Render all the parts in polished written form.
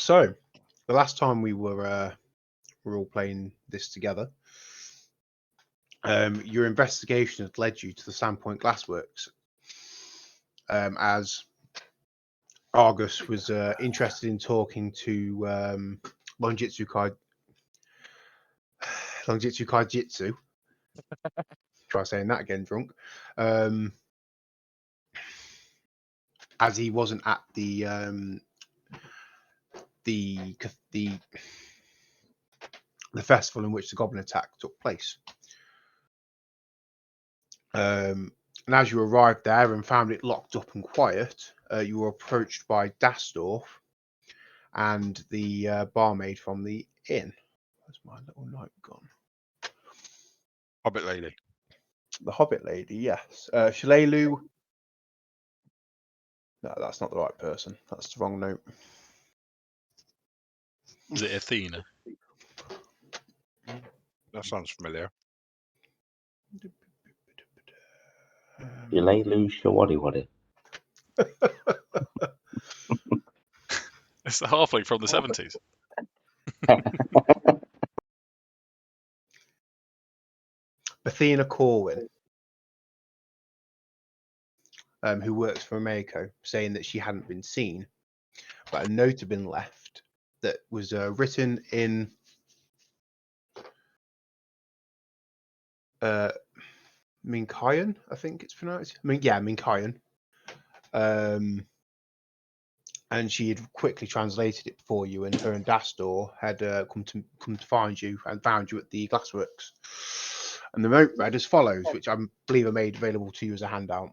So, the last time we were all playing this together, your investigation had led you to the Sandpoint Glassworks, as Argus was interested in talking to Longjitsu Kaijitsu. Try saying that again, drunk. As he wasn't at the festival in which the goblin attack took place. And as you arrived there and found it locked up and quiet, you were approached by Dastor and the barmaid from the inn. Where's my little note gone? Hobbit lady. The Hobbit lady, yes. Shalelu. No, that's not the right person. That's the wrong note. Is it Athena? That sounds familiar. Shalelu Shawadi. It's the halfling from the 70s. Athena Corwin, who works for Minato, saying that she hadn't been seen, but a note had been left that was written in Minkayan, I think it's pronounced. Minkayan. And she had quickly translated it for you, and her and Dastor had come to find you and found you at the Glassworks. And the note read as follows, which I believe I made available to you as a handout.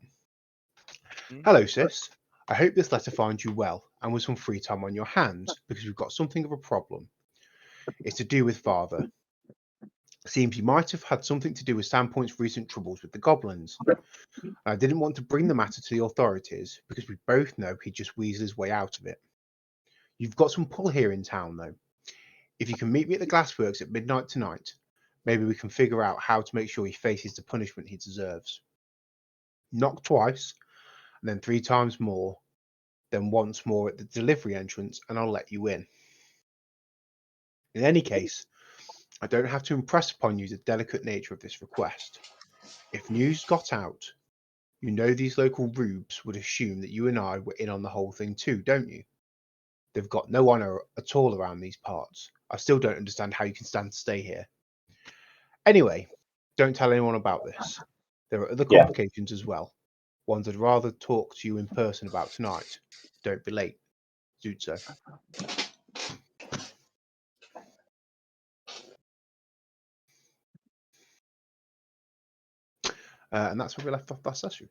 Hello, sis. I hope this letter finds you well and with some free time on your hands, because we've got something of a problem. It's to do with father. Seems he might have had something to do with Sandpoint's recent troubles with the goblins. I didn't want to bring the matter to the authorities because we both know he'd just weasel his way out of it. You've got some pull here in town, though. If you can meet me at the Glassworks at midnight tonight, maybe we can figure out how to make sure he faces the punishment he deserves. Knock twice, and then 3 times more, then once more at the delivery entrance, and I'll let you in. In any case, I don't have to impress upon you the delicate nature of this request. If news got out, you know these local rubes would assume that you and I were in on the whole thing too, don't you? They've got no honour at all around these parts. I still don't understand how you can stand to stay here. Anyway, don't tell anyone about this. There are other complications as well. Ones I'd rather talk to you in person about tonight. Don't be late. Zuzo. And that's where we left off last session.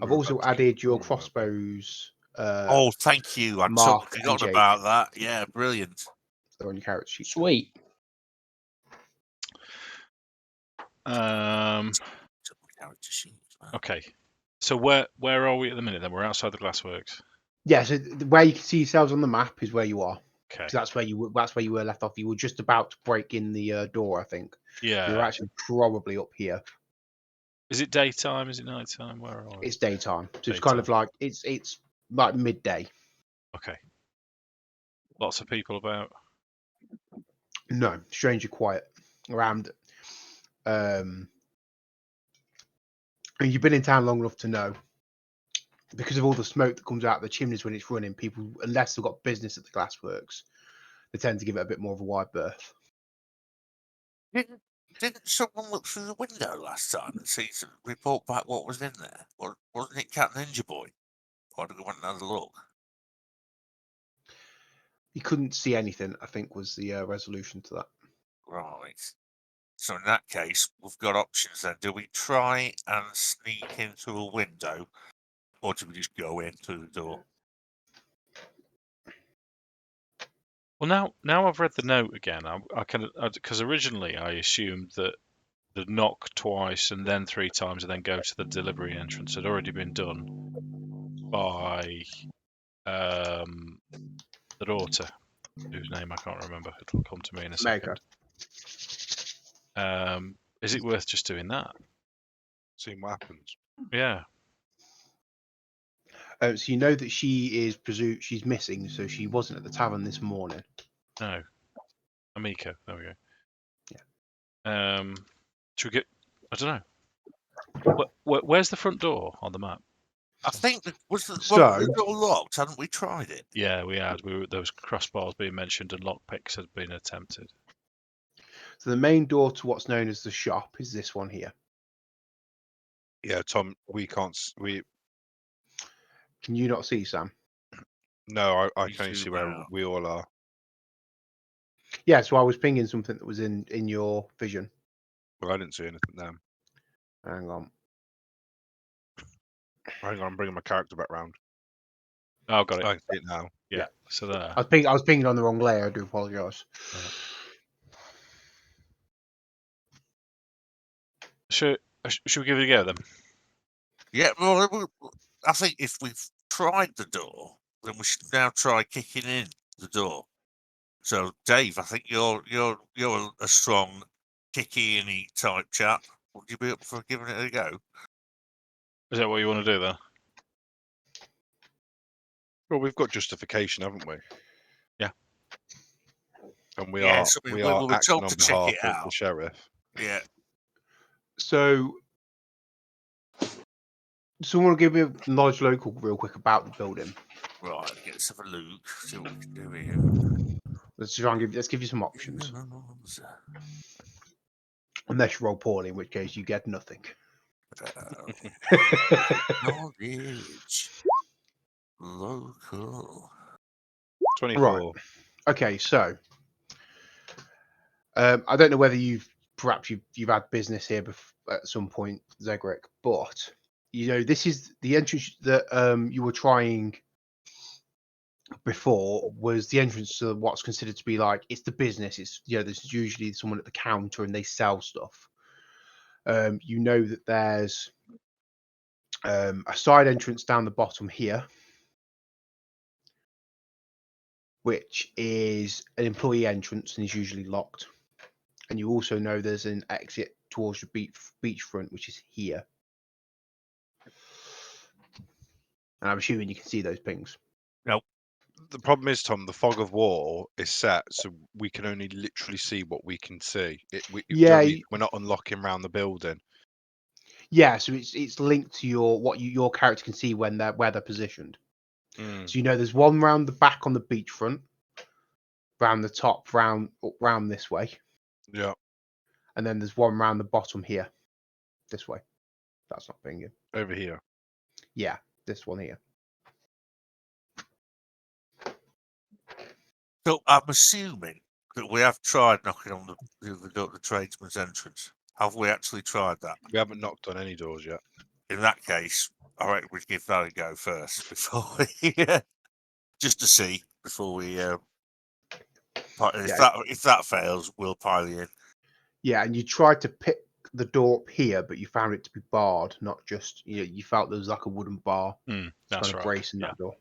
I've also added your crossbows. Oh, thank you. I'd forgotten about that. Yeah, brilliant. They're on your character sheet. Sweet. Okay. So where are we at the minute then? We're outside the Glassworks. Yeah, so where you can see yourselves on the map is where you are. Okay. That's where you were left off. You were just about to break in the door, I think. Yeah. You're actually probably up here. Is it daytime? Is it nighttime? Where are we? It's daytime. So it's kind of like it's like midday. Okay. Lots of people about. No, strangely quiet around. You've been in town long enough to know, because of all the smoke that comes out of the chimneys when it's running, people, unless they've got business at the Glassworks, they tend to give it a bit more of a wide berth. Didn't someone look through the window last time and see to report back what was in there? Wasn't it Cat Ninja Boy? Or did we want another look? You couldn't see anything, I think, was the resolution to that. Right. So in that case, we've got options then. Do we try and sneak into a window, or do we just go in through the door? Well, now I've read the note again. I can, because originally I assumed that the knock twice and then 3 times and then go to the delivery entrance had already been done by the daughter, whose name I can't remember. It'll come to me in a second. Is it worth just doing that? Seeing what happens. Yeah. So you know that she is she's missing, so she wasn't at the tavern this morning. No. Amiko. There we go. Yeah. Should we get? I don't know. Where's the front door on the map? I think was the So- door locked? Hadn't we tried it? Yeah, we had. There was crossbars being mentioned and lockpicks had been attempted. So the main door to what's known as the shop is this one here. Yeah, Tom, we can't. Can you not see, Sam? No, I You can only see zoom where out. we all are. Yeah, so I was pinging something that was in your vision. Well, I didn't see anything then. Hang on. Hang on, I'm bringing my character back round. Oh, got it. I can see it now. Yeah. So there. I was pinging on the wrong layer. I do apologise. Should we give it a go then? Yeah, well, I think if we've tried the door, then we should now try kicking in the door. So, Dave, I think you're a strong kicky and eat type chap. Would you be up for giving it a go? Is that what you want to do then? Well, we've got justification, haven't we? Yeah. And we Yes, I mean, we we are were acting told on to check behalf it of the out. sheriff. Yeah. So, someone give me a knowledge local real quick about the building. Right, let's have a look. See what we can do here. Let's give you some options. Unless you roll poorly, in which case you get nothing. Knowledge. Local. 24. Okay, so I don't know whether you've had business here at some point, Zegric, but you know this is the entrance that you were trying before was the entrance to what's considered to be like it's the business. It's there's usually someone at the counter and they sell stuff. You know that there's a side entrance down the bottom here, which is an employee entrance and is usually locked. And you also know there's an exit towards the beachfront, which is here. And I'm assuming you can see those pings. The problem is, Tom, the fog of war is set, so we can only literally see what we can see. We're not unlocking around the building. Yeah, so it's linked to your character can see when where they're positioned. Mm. So you know there's one round the back on the beachfront, round the top, round this way. Yeah. And then there's one round the bottom here, this way. That's not pinging. Over here. Yeah, this one here. So I'm assuming that we have tried knocking on the tradesman's entrance. Have we actually tried that? We haven't knocked on any doors yet. In that case, I reckon we'd give that a go first before we, just to see before we. If that fails, we'll pile you in. Yeah, and you tried to pick the door up here, but you found it to be barred, not just you felt there was like a wooden bar That's kind of right. bracing that door.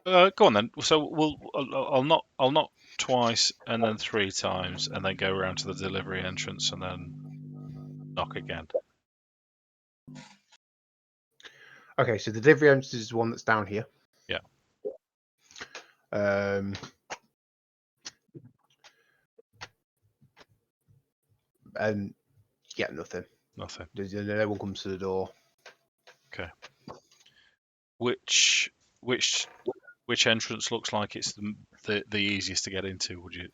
Go on then. So I'll knock twice and then 3 times and then go around to the delivery entrance and then knock again. Okay, so the delivery entrance is the one that's down here. Yeah. And yeah, nothing. Nothing. No one comes to the door. Okay. Which entrance looks like it's the easiest to get into? Would you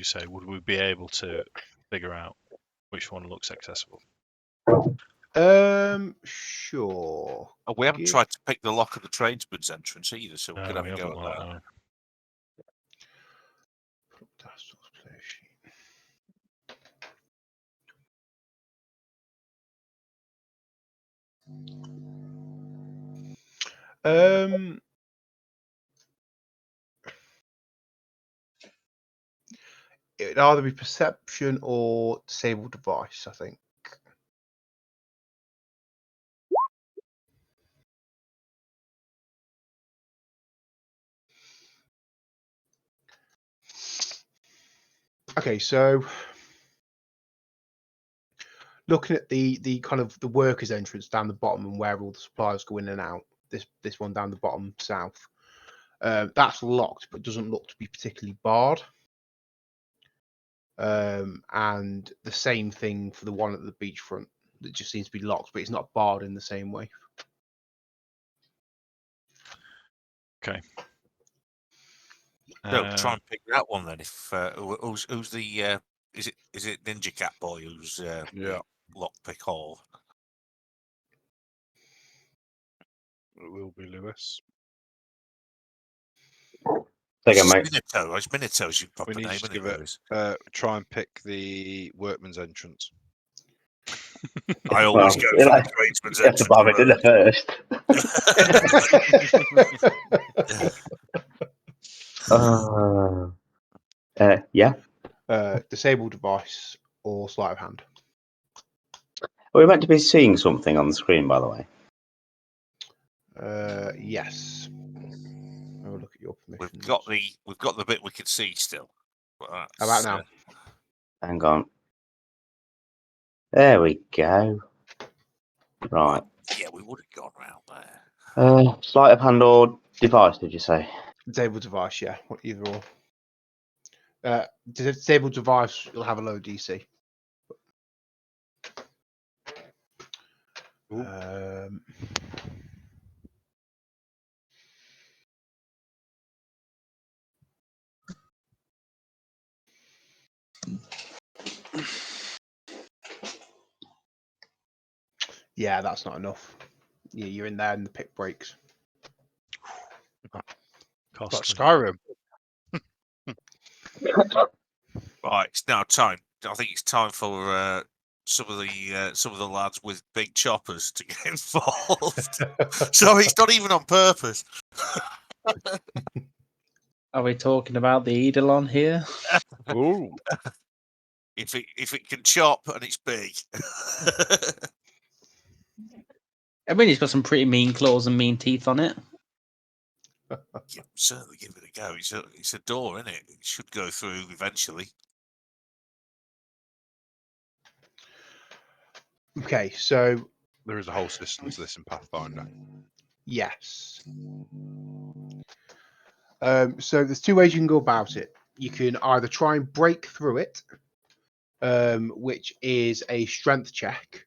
say? Would we be able to figure out which one looks accessible? Sure. We haven't tried to pick the lock of the tradesman's entrance either, so we could have a go at that. Dastor's player sheet. It would either be perception or disable device, I think. Okay, so looking at the kind of the workers' entrance down the bottom and where all the supplies go in and out. This one down the bottom south. That's locked, but doesn't look to be particularly barred. And the same thing for the one at the beachfront. It just seems to be locked, but it's not barred in the same way. Okay. So try and pick that one then. If who's the is it Ninja Cat Boy who's Yeah. lockpick hall? It will be Lewis. Take it, mate. Minato. It's Minato's your proper We need name, to isn't give it, it. Lewis? Try and pick the workman's entrance. I always Well, go you'll for have- the tradesman's You have to bob it in the first. Yeah. Disable device or sleight of hand. We're meant to be seeing something on the screen, by the way. Yes. Have a look at your permissions. We've got the bit we can see still. But How about now? Hang on. There we go. Right. Yeah, we would have gone round there. Sleight of hand or device, did you say? Disable device, yeah. Either or. Disable device, you'll have a low DC. Yeah, that's not enough. Yeah, you're in there and the pick breaks. Got Costly. Skyrim. Right, it's now time. I think it's time for some of the lads with big choppers to get involved. So it's not even on purpose. Are we talking about the Eidolon here? Ooh. If it can chop and it's big. I mean, it's got some pretty mean claws and mean teeth on it. Yeah, certainly give it a go. It's a door, isn't it? It should go through eventually. Okay, so There is a whole system to this in Pathfinder. yes. So there's two ways you can go about it. You can either try and break through it, which is a strength check,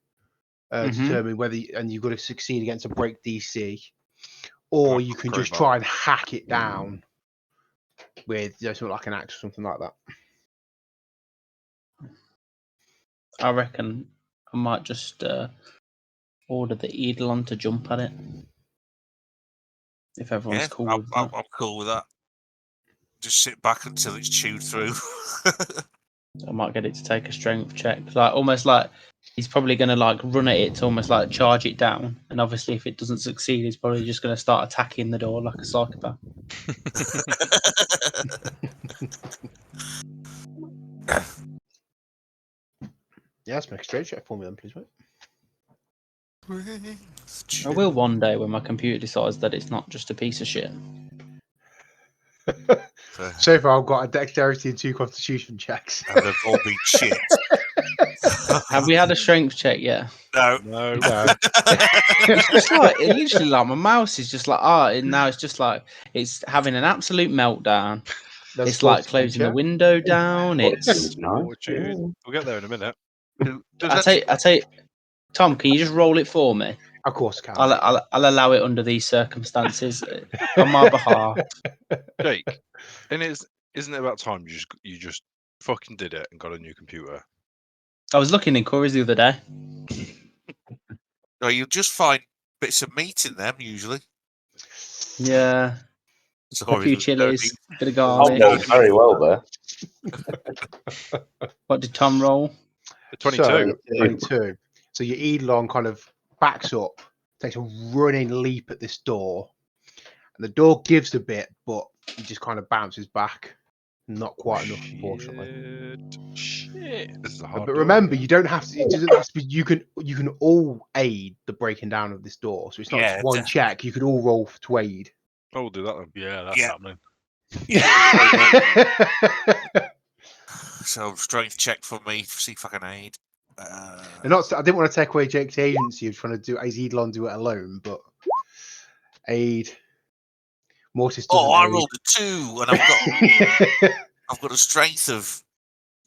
determine whether and you've got to succeed against a break DC, or you can just try and hack it down with something like an axe or something like that. I reckon I might just order the Eidolon to jump at it. If everyone's Yeah, cool with that. I'm cool with that. Just sit back until it's chewed through. I might get it to take a strength check. Like almost like he's probably gonna like run at it to almost like charge it down. And obviously if it doesn't succeed, he's probably just gonna start attacking the door like a psychopath. Yeah, let's make a straight check for me then, please, mate. I will one day when my computer decides that it's not just a piece of shit. So far, I've got a dexterity and 2 constitution checks. And they've all been shit. Have we had a strength check yet? No. No. It's just like it literally like my mouse is just like and now it's just like it's having an absolute meltdown. That's It's like fortitude closing the check. window down. It's Fortitude. We'll get there in a minute. I tell you, Tom, can you just roll it for me? Of course, I can. I'll allow it under these circumstances on my behalf. Jake, and isn't it about time you just fucking did it and got a new computer? I was looking in Curry's the other day. No, you'll just find bits of meat in them usually. Yeah, Sorry, a few no chilies, need. bit of Oh, garlic. no, very well there. What did Tom roll? 22. So, 22. So your Eidolon kind of backs up, takes a running leap at this door, and the door gives a bit, but he just kind of bounces back. Not quite enough, unfortunately. Shit. This is a hard But door. remember, you don't have to. It doesn't have to be. You can all aid the breaking down of this door. So it's not Yeah, just one check. You could all roll to aid. Oh, we'll do that then. Yeah, that's Yeah. happening. So strength check for me to see if I can aid. And not, I didn't want to take away Jake's agency of trying to do his Eidolon do it alone, but aid. Mortis doesn't I aid. rolled a 2, and I've got a strength of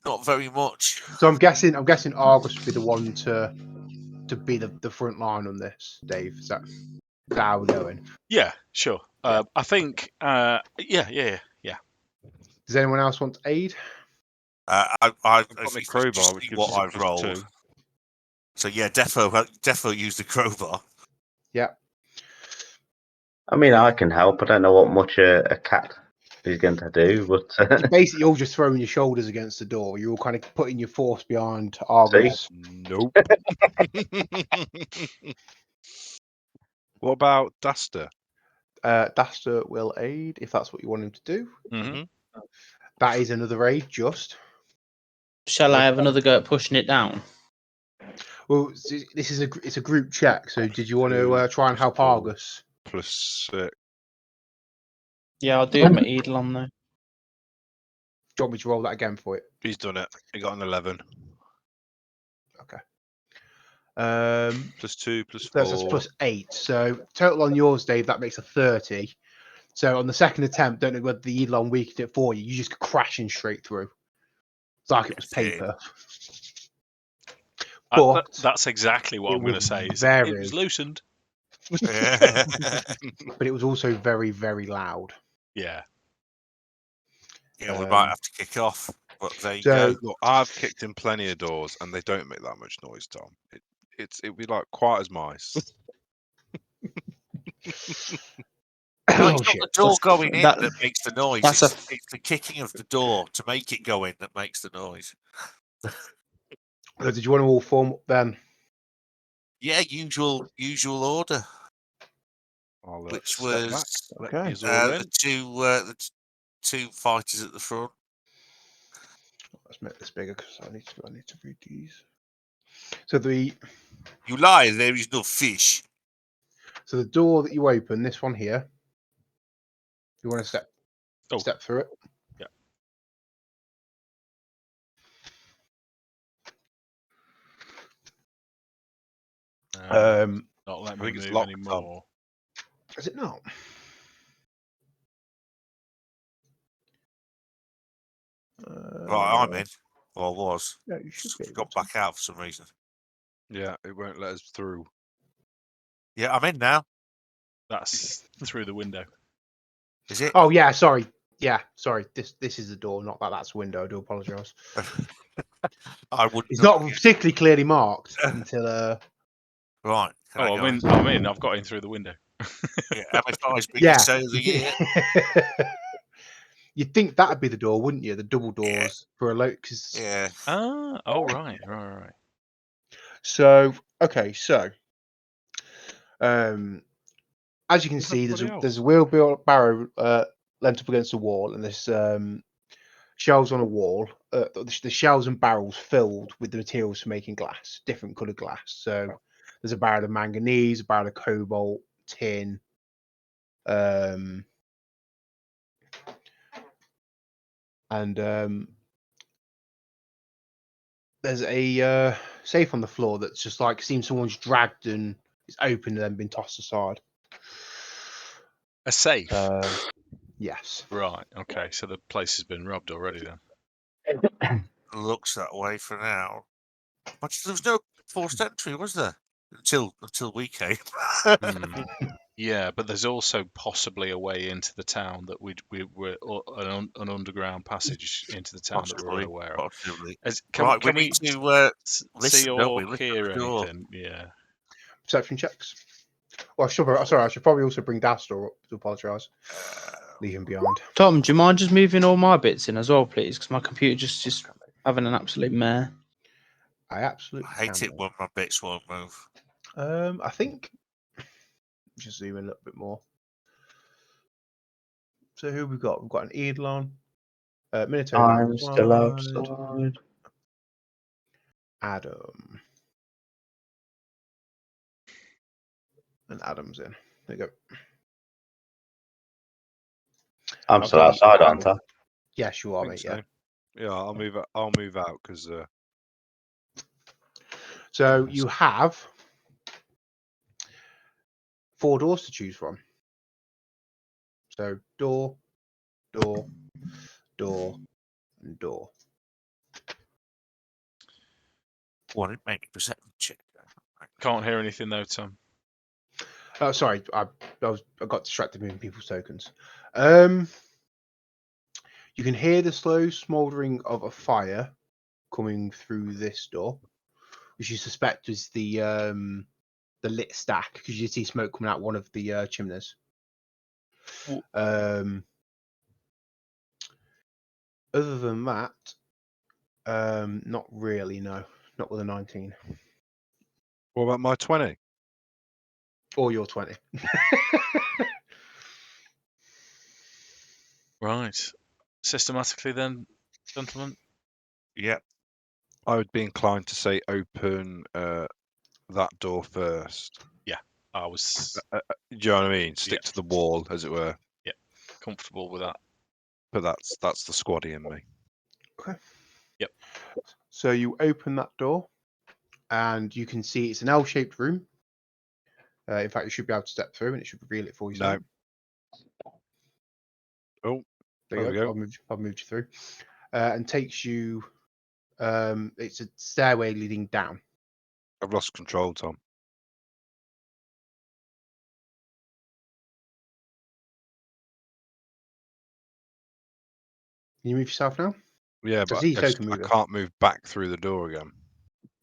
not very much. So I'm guessing Argus would be the one to be the front line on this, Dave. Is that how we're going? Yeah, sure. Yeah. I think. Yeah. Does anyone else want aid? I've got if my you crowbar, just which see gives what us a I've +2. rolled. So yeah, defo used the crowbar. Yeah. I mean, I can help. I don't know what much a cat is going to do, but You're basically all just throwing your shoulders against the door. You're all kind of putting your force behind Argus. Nope. What about Dastor? Dastor will aid if that's what you want him to do. Mm-hmm. That is another aid, just. Shall I have another go at pushing it down? Well, this is it's a group check. So did you want to try and help +4. Argus? +6. Yeah, I'll do it with my Eidolon though. Do you want me to roll that again for it? He's done it. He got an 11. Okay. +2, That's +4. +8. So total on yours, Dave, that makes a 30. So on the second attempt, don't know whether the Eidolon weakened it for you. You just go crashing straight through. It's like it was paper. But That's exactly what it I'm going to was say. very- It was loosened. but it was also very, very loud. Yeah. Yeah, we might have to kick off. But there you So- go. Look, I've kicked in plenty of doors, and they don't make that much noise, Tom. It'd be like quiet as mice. No, Oh it's not shit! the door going in that- that makes the noise. that's It's, a- it's the kicking of the door to make it go in that makes the noise. So did you want to all form up then? Yeah, usual order, I'll which step back. was Let Okay. yous all in. the two fighters at the front. Let's make this bigger because I need to read these. So the You lie, there is no fish. door that you open, this one here. You want to step through it. Yeah. Not letting I me think it's move locked, anymore. Is it not? Right, I'm in. Or I was. Yeah, you should be Just able got to. back out for some reason. Yeah, it won't let us through. Yeah, I'm in now. That's through the window. Is it? Oh yeah, sorry. Yeah, sorry. This is the door, not that's the window. I do apologise. I wouldn't. It's not particularly clearly marked until Right. Can I Oh, go I'm in. I've got in through the window. Yeah, MFI's biggest yeah. sale of the year. You'd think that'd be the door, wouldn't you? The double doors for a load. Yeah. Right. So okay, so as you can Where's see, everybody else? there's a wheelbarrow leant up against the wall, and there's shelves on a wall. The shelves and barrels filled with the materials for making glass, different coloured glass. So there's a barrel of manganese, a barrel of cobalt, tin. And there's a safe on the floor that's just like seems someone's dragged and it's open and then been tossed aside. A safe. Yes. Right. Okay. So the place has been robbed already then. Looks that way for now. But there was no forced entry, was there? Until we came. Yeah, but there's also possibly a way into the town that we were an underground passage into the town that we're Possibly. aware of. Possibly. Can Right, we we need to see listen, don't we? or Listen hear at the door. anything? Yeah. Perception checks. Well, I should probably also bring Dastor up to apologise. Leave him behind. Tom, do you mind just moving all my bits in as well, please? Because my computer just having an absolute mare. I absolutely I hate can, it when my bits won't move. I think just zoom in a little bit more. So who we've got? We've got an Eidolon, Minato, I'm still outside. Addam, and Addam's in. There you go. I'm still Okay. outside, aren't I? Yes, you are, think mate. so. Yeah. Yeah, I'll move out because So you have 4 doors to choose from. So door, door, door, and door. Well, it make a perception check. Can't hear anything though, Tom. Oh, sorry, I got distracted moving people's tokens. You can hear the slow smouldering of a fire coming through this door, which you suspect is the lit stack, because you see smoke coming out one of the chimneys. Other than that, not really. No, not with a 19 What about my 20? or your 20. Right. Systematically then, gentlemen. Yep. I would be inclined to say open that door first. I was Do you know what I mean? Stick to the wall, as it were. comfortable with that. But that's the squaddy in me. Okay. Yep. So you open that door, and you can see it's an L-shaped room. In fact, you should be able to step through, and it should reveal it for you. No. Oh, There you we go. go. I've moved you through, and takes you. It's a stairway leading down. I've lost control, Tom. Can you move yourself now? Yeah, So but see, I so can move I it. can't move back through the door again.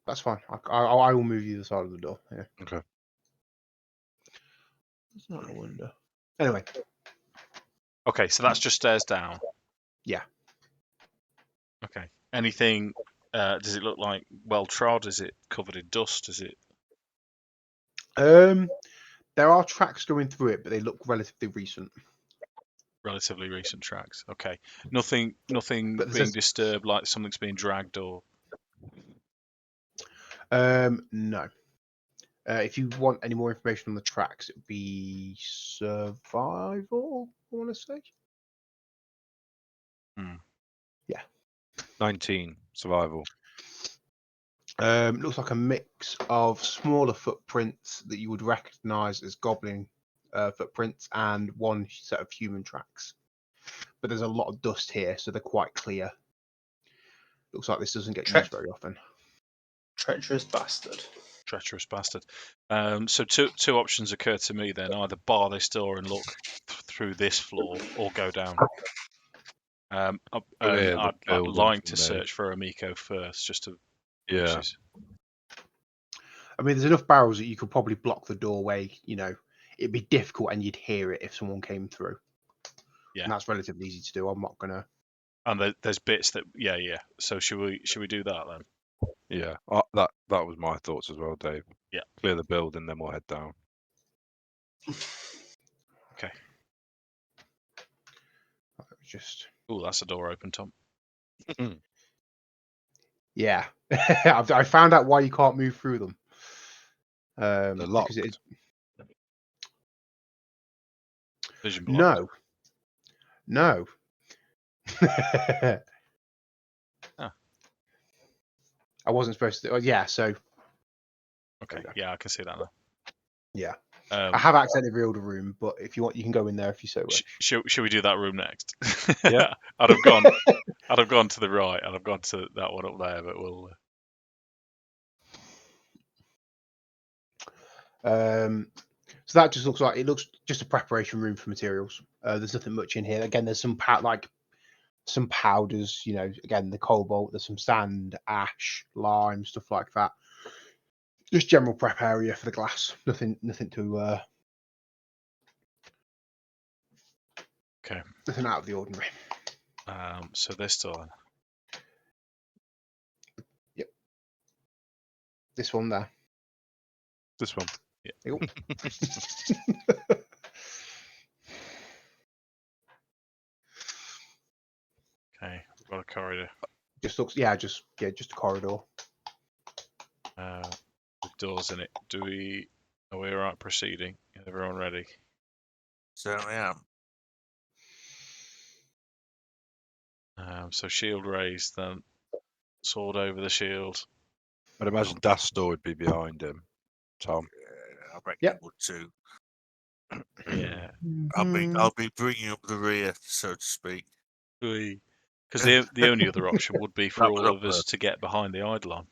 That's fine. I will move you to the side of the door. Yeah. Okay. It's not a wonder. Anyway, Okay, so that's just stairs down. Yeah. Okay. Anything? Does it look like well trod? Is it covered in dust? Is it? there are tracks going through it, but they look relatively recent. Relatively recent tracks. Okay. Nothing But being there's- disturbed, like something's being dragged or. No. If you want any more information on the tracks, it would be survival, I want to say. 19 survival. Looks like a mix of smaller footprints that you would recognize as goblin footprints and one set of human tracks. But there's a lot of dust here, so they're quite clear. Looks like this doesn't get used very often. Treacherous bastard. Treacherous bastard. So two options occur to me then: either bar this door and look through this floor, or go down. And the I'd building like for to me. search for Amiko first, just to. Yeah. I mean, there's enough barrels that you could probably block the doorway. It'd be difficult, and you'd hear it if someone came through. Yeah. And that's relatively easy to do. I'm not gonna. And there's bits that, yeah. So should we do that then? Yeah. That was my thoughts as well, Dave. Yeah. Clear the building, then we'll head down. Okay. Just. Oh, that's a door open, Tom. Yeah, I found out why you can't move through them. They're locked. Because Vision block. No. Ah. I wasn't supposed to. Yeah, so Okay. Yeah, I can see that now. yeah, I have accidentally revealed a room, but if you want, you can go in there if you so wish. Should we do that room next? Yeah. I'd have gone to the right, and I've gone to that one up there, but we'll. So that just looks like just a preparation room for materials. There's nothing much in here. Again, there's some powders. Again, the cobalt. There's some sand, ash, lime, stuff like that. Just general prep area for the glass. Nothing to. Okay. Nothing out of the ordinary. So this door. Yep. This one there. This one. Yeah. Okay, we've got a corridor. Just a corridor. With doors in it. Are we alright proceeding? Is everyone ready? Certainly am. So shield raised, then sword over the shield. I'd imagine Dastor would be behind him, Tom. I reckon Yep. it would too. Yeah. I'll be bringing up the rear, so to speak. Because the only other option would be for That was all up of us to get behind the Eidolon.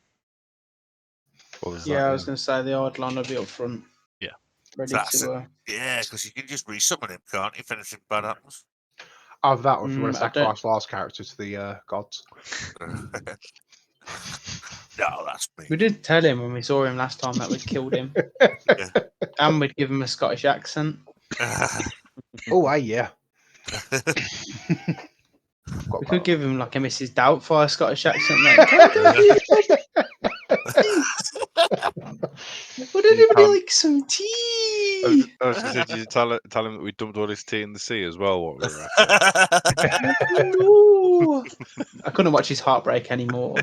What was Yeah, that? I was going to say the Eidolon will be up front. Yeah. Ready That's to. Yeah, because you can just resummon him, can't you, if anything bad happens? Either that, or if you want to I don't- sacrifice Lars' character to the gods. No, that's me. We did tell him when we saw him last time that we'd killed him. Yeah. And we'd give him a Scottish accent. Oh, yeah. We could give him like a Mrs. Doubtfire Scottish accent. Like, would anybody like some tea? I was going to say, did you tell him that we dumped all his tea in the sea as well? What we were at? No. I couldn't watch his heartbreak anymore.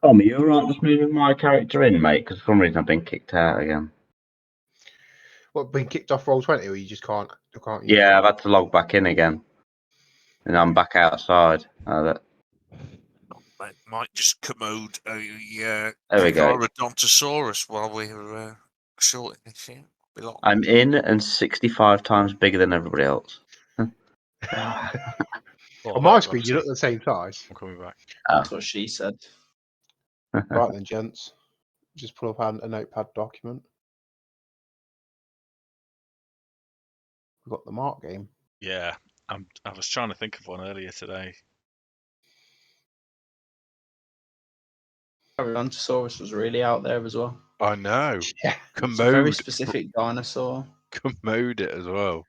Tom, are you alright just moving my character in, mate? Because for some reason I've been kicked out again. What, been kicked off Roll20, or you just can't use Yeah, it? I've had to log back in again. And I'm back outside. Might just commode a There we go. Odontosaurus while we're sorting this here. I'm in and 65 times bigger than everybody else. Well, On my that- screen, that's you look it. the same size. I'm coming back. That's what she said. Right then, gents. Just pull up a notepad document. We've got the Mark game. Yeah, I was trying to think of one earlier today. Odontosaurus was really out there as well. I know. Yeah. It's a very Commode. specific dinosaur. Commode it as well.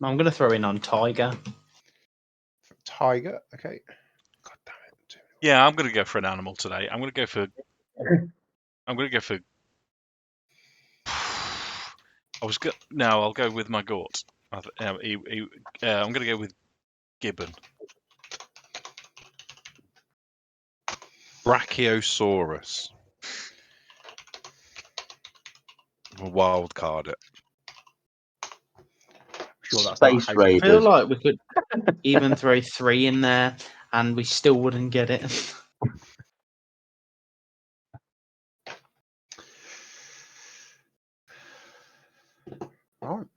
I'm going to throw in on Tiger. Tiger. Okay. God damn it. Yeah, I'm going to go for an animal today. I'm going to go for. No, I'll go with my Gort. I'm going to go with Gibbon. Brachiosaurus. We'll wild card it. Sure, that's Space not I feel Raiders. like we could even throw 3 in there and we still wouldn't get it. Right.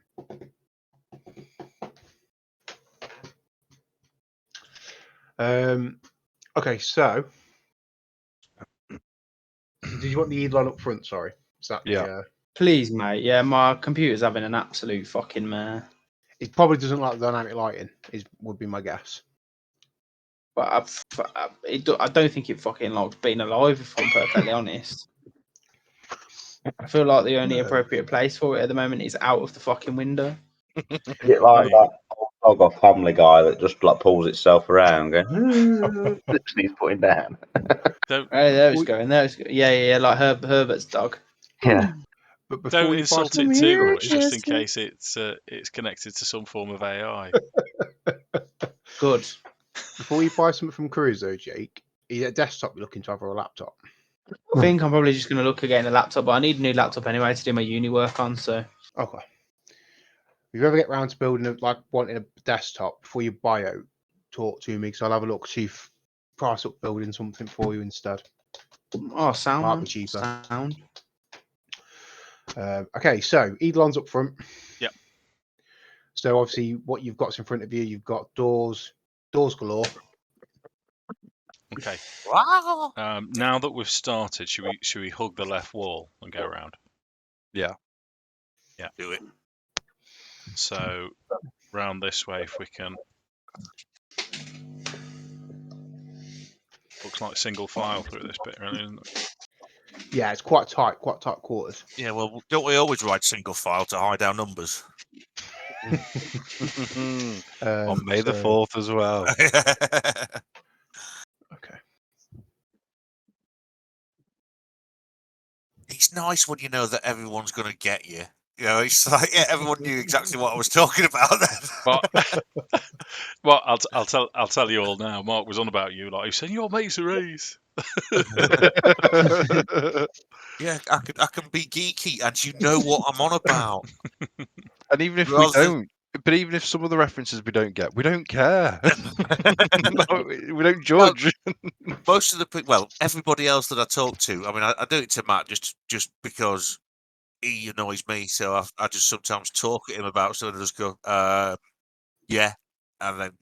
Okay, so did you want the Eidolon up front? Sorry, is that Yeah. Please, mate. Yeah, my computer's having an absolute fucking mare. It probably doesn't like the dynamic lighting. Would be my guess. But I don't think it fucking likes being alive, if I'm perfectly honest. I feel like the only appropriate place for it at the moment is out of the fucking window. Is it like that old dog or Family Guy that just like pulls itself around, going, he's putting down. Don't Hey, there it's going. There it's going. Yeah, like Herbert's dog. Yeah. But before don't you insult buy it some, too much, just in case it's connected to some form of AI. Good. before you buy something from Crusoe, Jake, are you a desktop you're looking to have or a laptop? I think I'm probably just going to look at getting a laptop, but I need a new laptop anyway to do my uni work on. So Okay. If you ever get round to building wanting a desktop before you buy it, talk to me because I'll have a look to see if price up building something for you instead. sound Might be man. cheaper. Sound. Okay, so Eidolon's up front. Yep. So obviously, what you've got in front of you, you've got doors galore. Okay. Wow. Now that we've started, should we hug the left wall and go around? Yeah. Yeah. Do it. So round this way if we can. Looks like single file through this bit, really, isn't it? Yeah, it's quite tight quarters. Yeah, well, don't we always write single file to hide our numbers? On May the 4th as well. Okay. It's nice when you know that everyone's going to get you. You know, it's like everyone knew exactly what I was talking about then. Well, I'll tell you all now. Mark was on about you, like he said, your mate's a race. Yeah, I can be geeky, and you know what I'm on about. And even if Rather we don't, But even if some of the references we don't get, we don't care. We don't judge. Most of the people, everybody else that I talk to, I mean, I do it to Matt just because he annoys me. So I just sometimes talk at him about something and just go, yeah, and then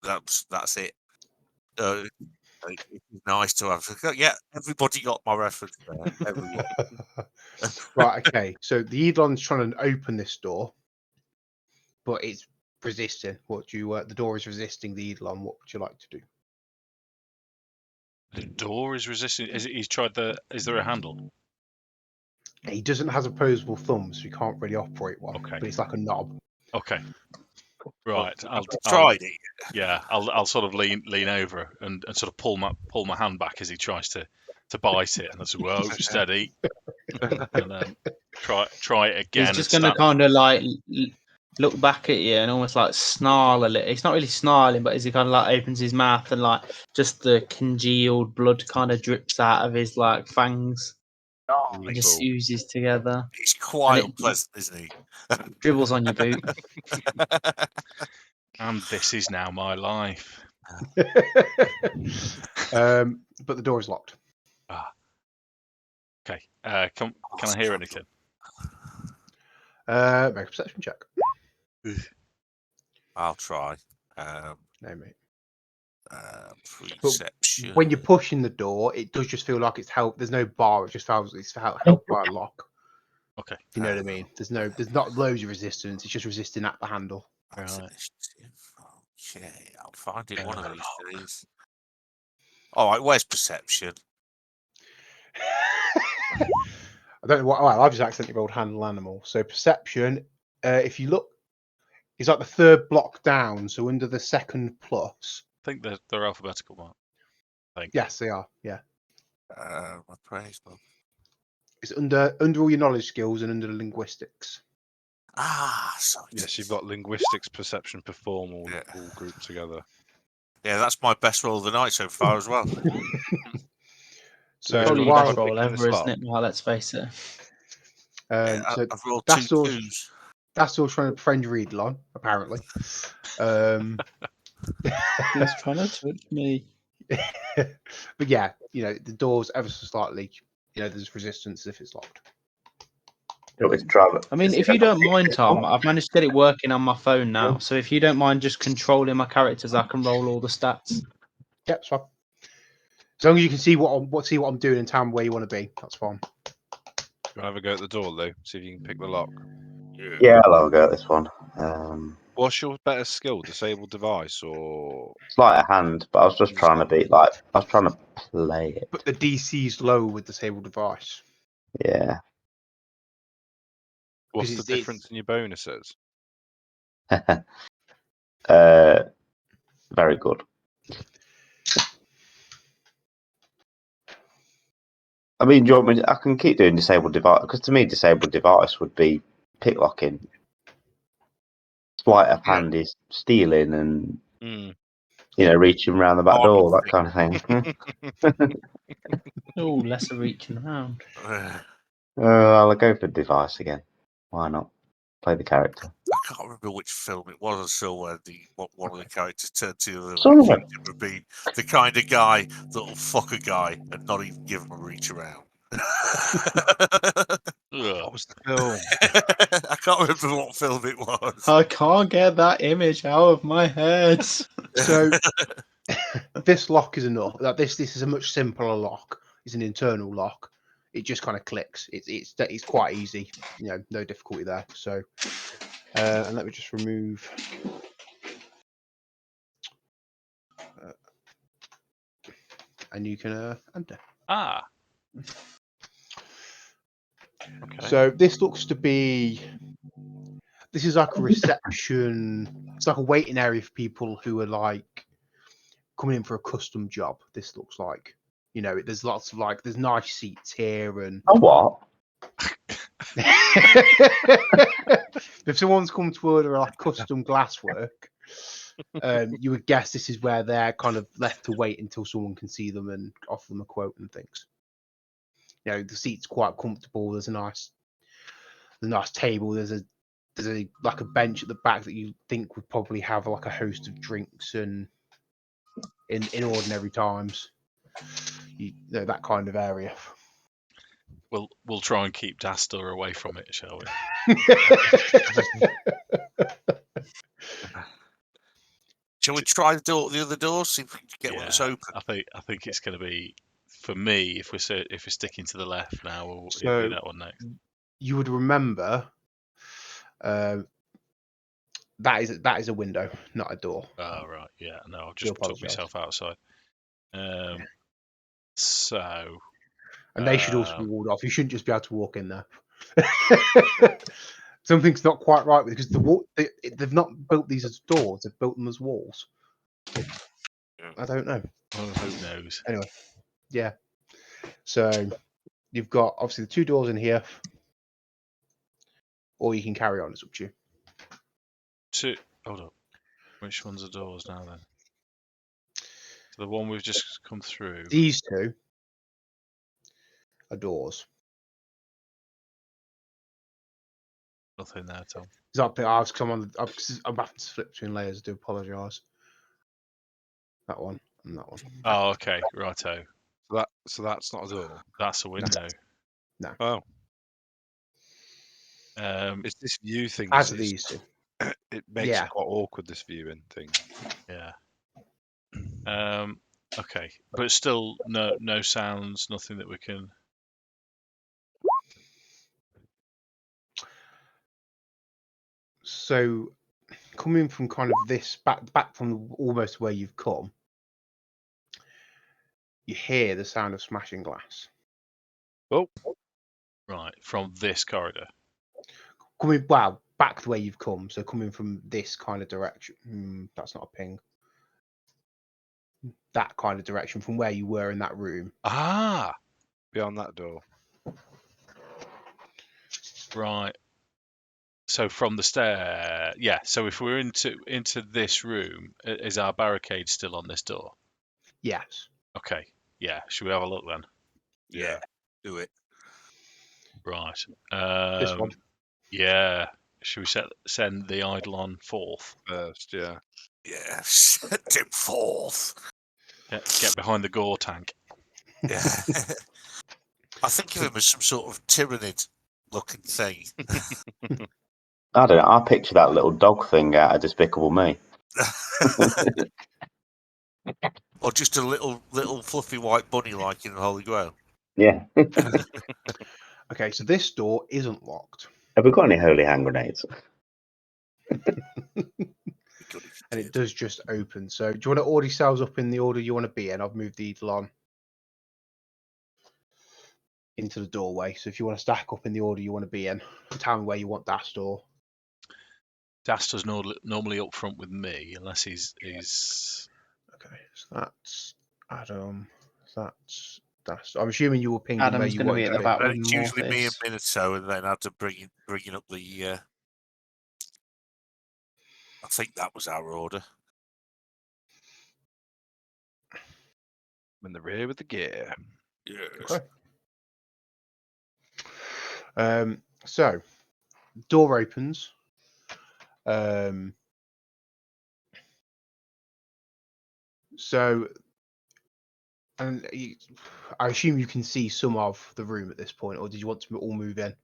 that's it. It's nice to have. Yeah, everybody got my reference there. Everyone. Right, okay. So the Eidolon's trying to open this door, but it's resisting. What do you? The door is resisting the Eidolon. What would you like to do? The door is resisting. He's tried the? Is there a handle? He doesn't have opposable thumbs, so he can't really operate one. Okay. But it's like a knob. Okay. Right. I've tried it. Yeah, I'll sort of lean over and sort of pull my hand back as he tries to bite it, and I say, "Whoa, steady," and then try it again. He's just going to kind of like look back at you and almost like snarl a little. It's not really snarling, but as he kind of like opens his mouth and like just the congealed blood kind of drips out of his like fangs. It just oozes together. He's quite unpleasant, isn't he? Dribbles on your boot. And this is now my life. But the door is locked. Okay. Can I hear anything? Make a perception check. I'll try. No, mate. Perception. When you're pushing the door, it does just feel like it's held. There's no bar. It just feels it's held by a lock. Okay. You know what I mean? There's not loads of resistance. It's just resisting at the handle. Right. Okay, I'll find it one of these days. All right, where's perception? I don't know what. Well, I've just accidentally rolled handle animal. So perception. If you look, it's like the third block down. So under the second plus. I think they're alphabetical, Mark. I think. Yes, they are. Yeah. My praise book. It's under all your knowledge skills and under linguistics. Sorry. Yes, you've got linguistics, perception, perform all grouped together. Yeah, that's my best roll of the night so far as well. So Probably your while best roll ever, isn't it? Well, let's face it. so I've rolled 2 twos. Dastor's trying to befriend your Eidolon, apparently. He's trying to touch me. But yeah, the door's ever so slightly, there's resistance if it's locked. I mean, if you don't mind, Tom, I've managed to get it working on my phone now. So if you don't mind just controlling my characters, I can roll all the stats. Yep, it's fine. As long as you can see what I'm doing and tell me where you want to be, that's fine. You want to have a go at the door, Lou? See if you can pick the lock. Yeah, I'll have a go at this one. What's your better skill, disabled device or Sleight of hand, but I was just trying to be like, I was trying to play it. But the DC's low with disabled device. Yeah. what's the difference in your bonuses? Very good. I mean, do you want me I can keep doing disabled device, because to me, disabled device would be picklocking. Sleight of hand is stealing and, reaching around the back door, that kind of thing. Oh, lesser reaching around. I'll go for device again. Why not? Play the character. I can't remember which film it was I saw where one of the characters turned to the other Somewhere. and would be the kind of guy that'll fuck a guy and not even give him a reach around. What was the film? I can't remember what film it was. I can't get that image out of my head. So this lock is enough. This is a much simpler lock. It's an internal lock. It just kind of clicks. It's quite easy. No difficulty there. So, and let me just remove. And you can enter. Okay. So this looks to be. This is like a reception. It's like a waiting area for people who are like coming in for a custom job. This looks like. There's lots of there's nice seats here and. Oh, what? If someone's come to order like custom glasswork, you would guess this is where they're kind of left to wait until someone can see them and offer them a quote and things. The seat's quite comfortable. There's a nice table. There's a there's like a bench at the back that you think would probably have like a host of drinks and in ordinary times. You know, that kind of area. We'll try and keep Dastor away from it, shall we? Shall we try the other door? See if we can get one that's open. I think it's going to be, for me, if we're sticking to the left now, it'll So be that one next. you would remember that is a window, not a door. Oh right, yeah. No, I've just took myself outside. So. And they should also be walled off. You shouldn't just be able to walk in there. Something's not quite right because they've not built these as doors; they've built them as walls. I don't know. Oh, who knows? Anyway, yeah. So you've got obviously the 2 doors in here, or you can carry on. It's up to you. Hold up. Which one's the doors now then? So the one we've just come through. These 2 are doors. Nothing there, Tom. I'm having to flip between layers. I do apologise. That one and that one. Oh, okay, righto. So that's not a door. That's a window. No. Oh. It's this view thing. As these 2. It makes it quite awkward, this viewing thing. Yeah. Okay, but still no sounds, nothing that we can. So, coming from kind of this back from almost where you've come, you hear the sound of smashing glass. Oh, right, from this corridor. Coming back the way you've come. So coming from this kind of direction. That's not a ping. That kind of direction from where you were in that room. Ah, beyond that door. Right. So from the stair, yeah. So if we're into this room, is our barricade still on this door? Yes. Okay. Yeah. Should we have a look then? Yeah. Do it. Right. This one. Yeah. Should we send the Eidolon forth? First, yeah. Yeah, send him forth. Get behind the gore tank. Yeah. I think of him as some sort of tyrannid looking thing. I don't know. I picture that little dog thing out of Despicable Me. Or just a little fluffy white bunny like in the Holy Grail. Yeah. Okay, so this door isn't locked. Have we got any holy hand grenades? And it does just open. So do you want to order yourselves up in the order you want to be in? I've moved the Eidolon into the doorway. So if you want to stack up in the order you want to be in, tell me where you want Dastor. Dastor's normally up front with me, unless he's. Okay, so that's Addam. That's Dastor. I'm assuming you were pinging Addam's where you going to want be at to the back with It's usually me and Mortis. Minato, and then Addam bringing up the. I think that was our order. In the rear with the gear. Yes. Okay. So door opens. So, and I assume you can see some of the room at this point, or did you want to all move in?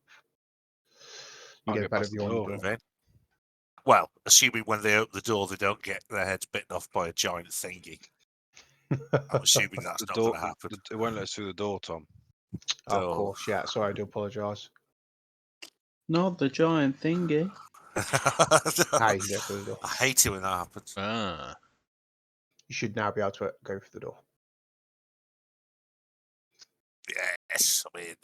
You get a better view on the door. Well, assuming when they open the door, they don't get their heads bitten off by a giant thingy. I'm assuming that's not going to happen. It won't let us through the door, Tom. Of course, yeah. Sorry, I do apologise. Not the giant thingy. How you can go through the door. I hate it when that happens. You should now be able to go through the door. Yes, I'm in.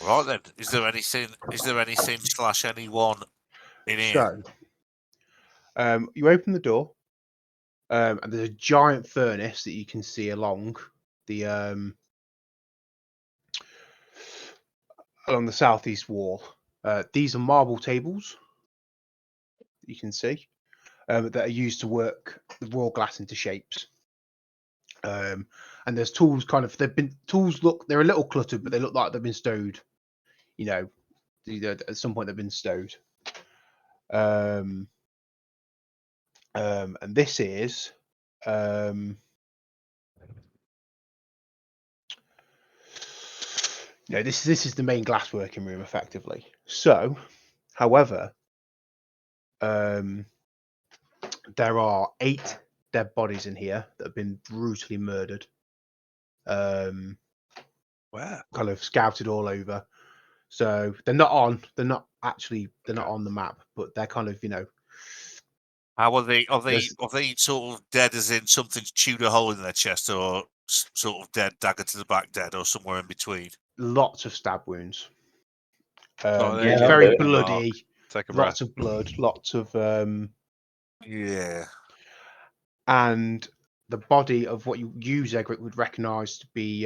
Right then, is there anything / anyone in here? So, you open the door, and there's a giant furnace that you can see along the southeast wall. These are marble tables that you can see that are used to work the raw glass into shapes. And there's tools they're a little cluttered, but they look like they've been stowed, At some point they've been stowed. And this is this is the main glassworking room effectively. So, however, there are 8 dead bodies in here that have been brutally murdered. Where? Kind of scouted all over. So they're not on the map, but they're kind of, How are they? Are they There's- sort of dead as in something's chewed a hole in their chest, or sort of dead, dagger to the back dead, or somewhere in between? lots of stab wounds. Oh, It's yeah, very okay. bloody. Take a breath. Lots of blood. Lots of Yeah. and the body of what you Zegric would recognise to be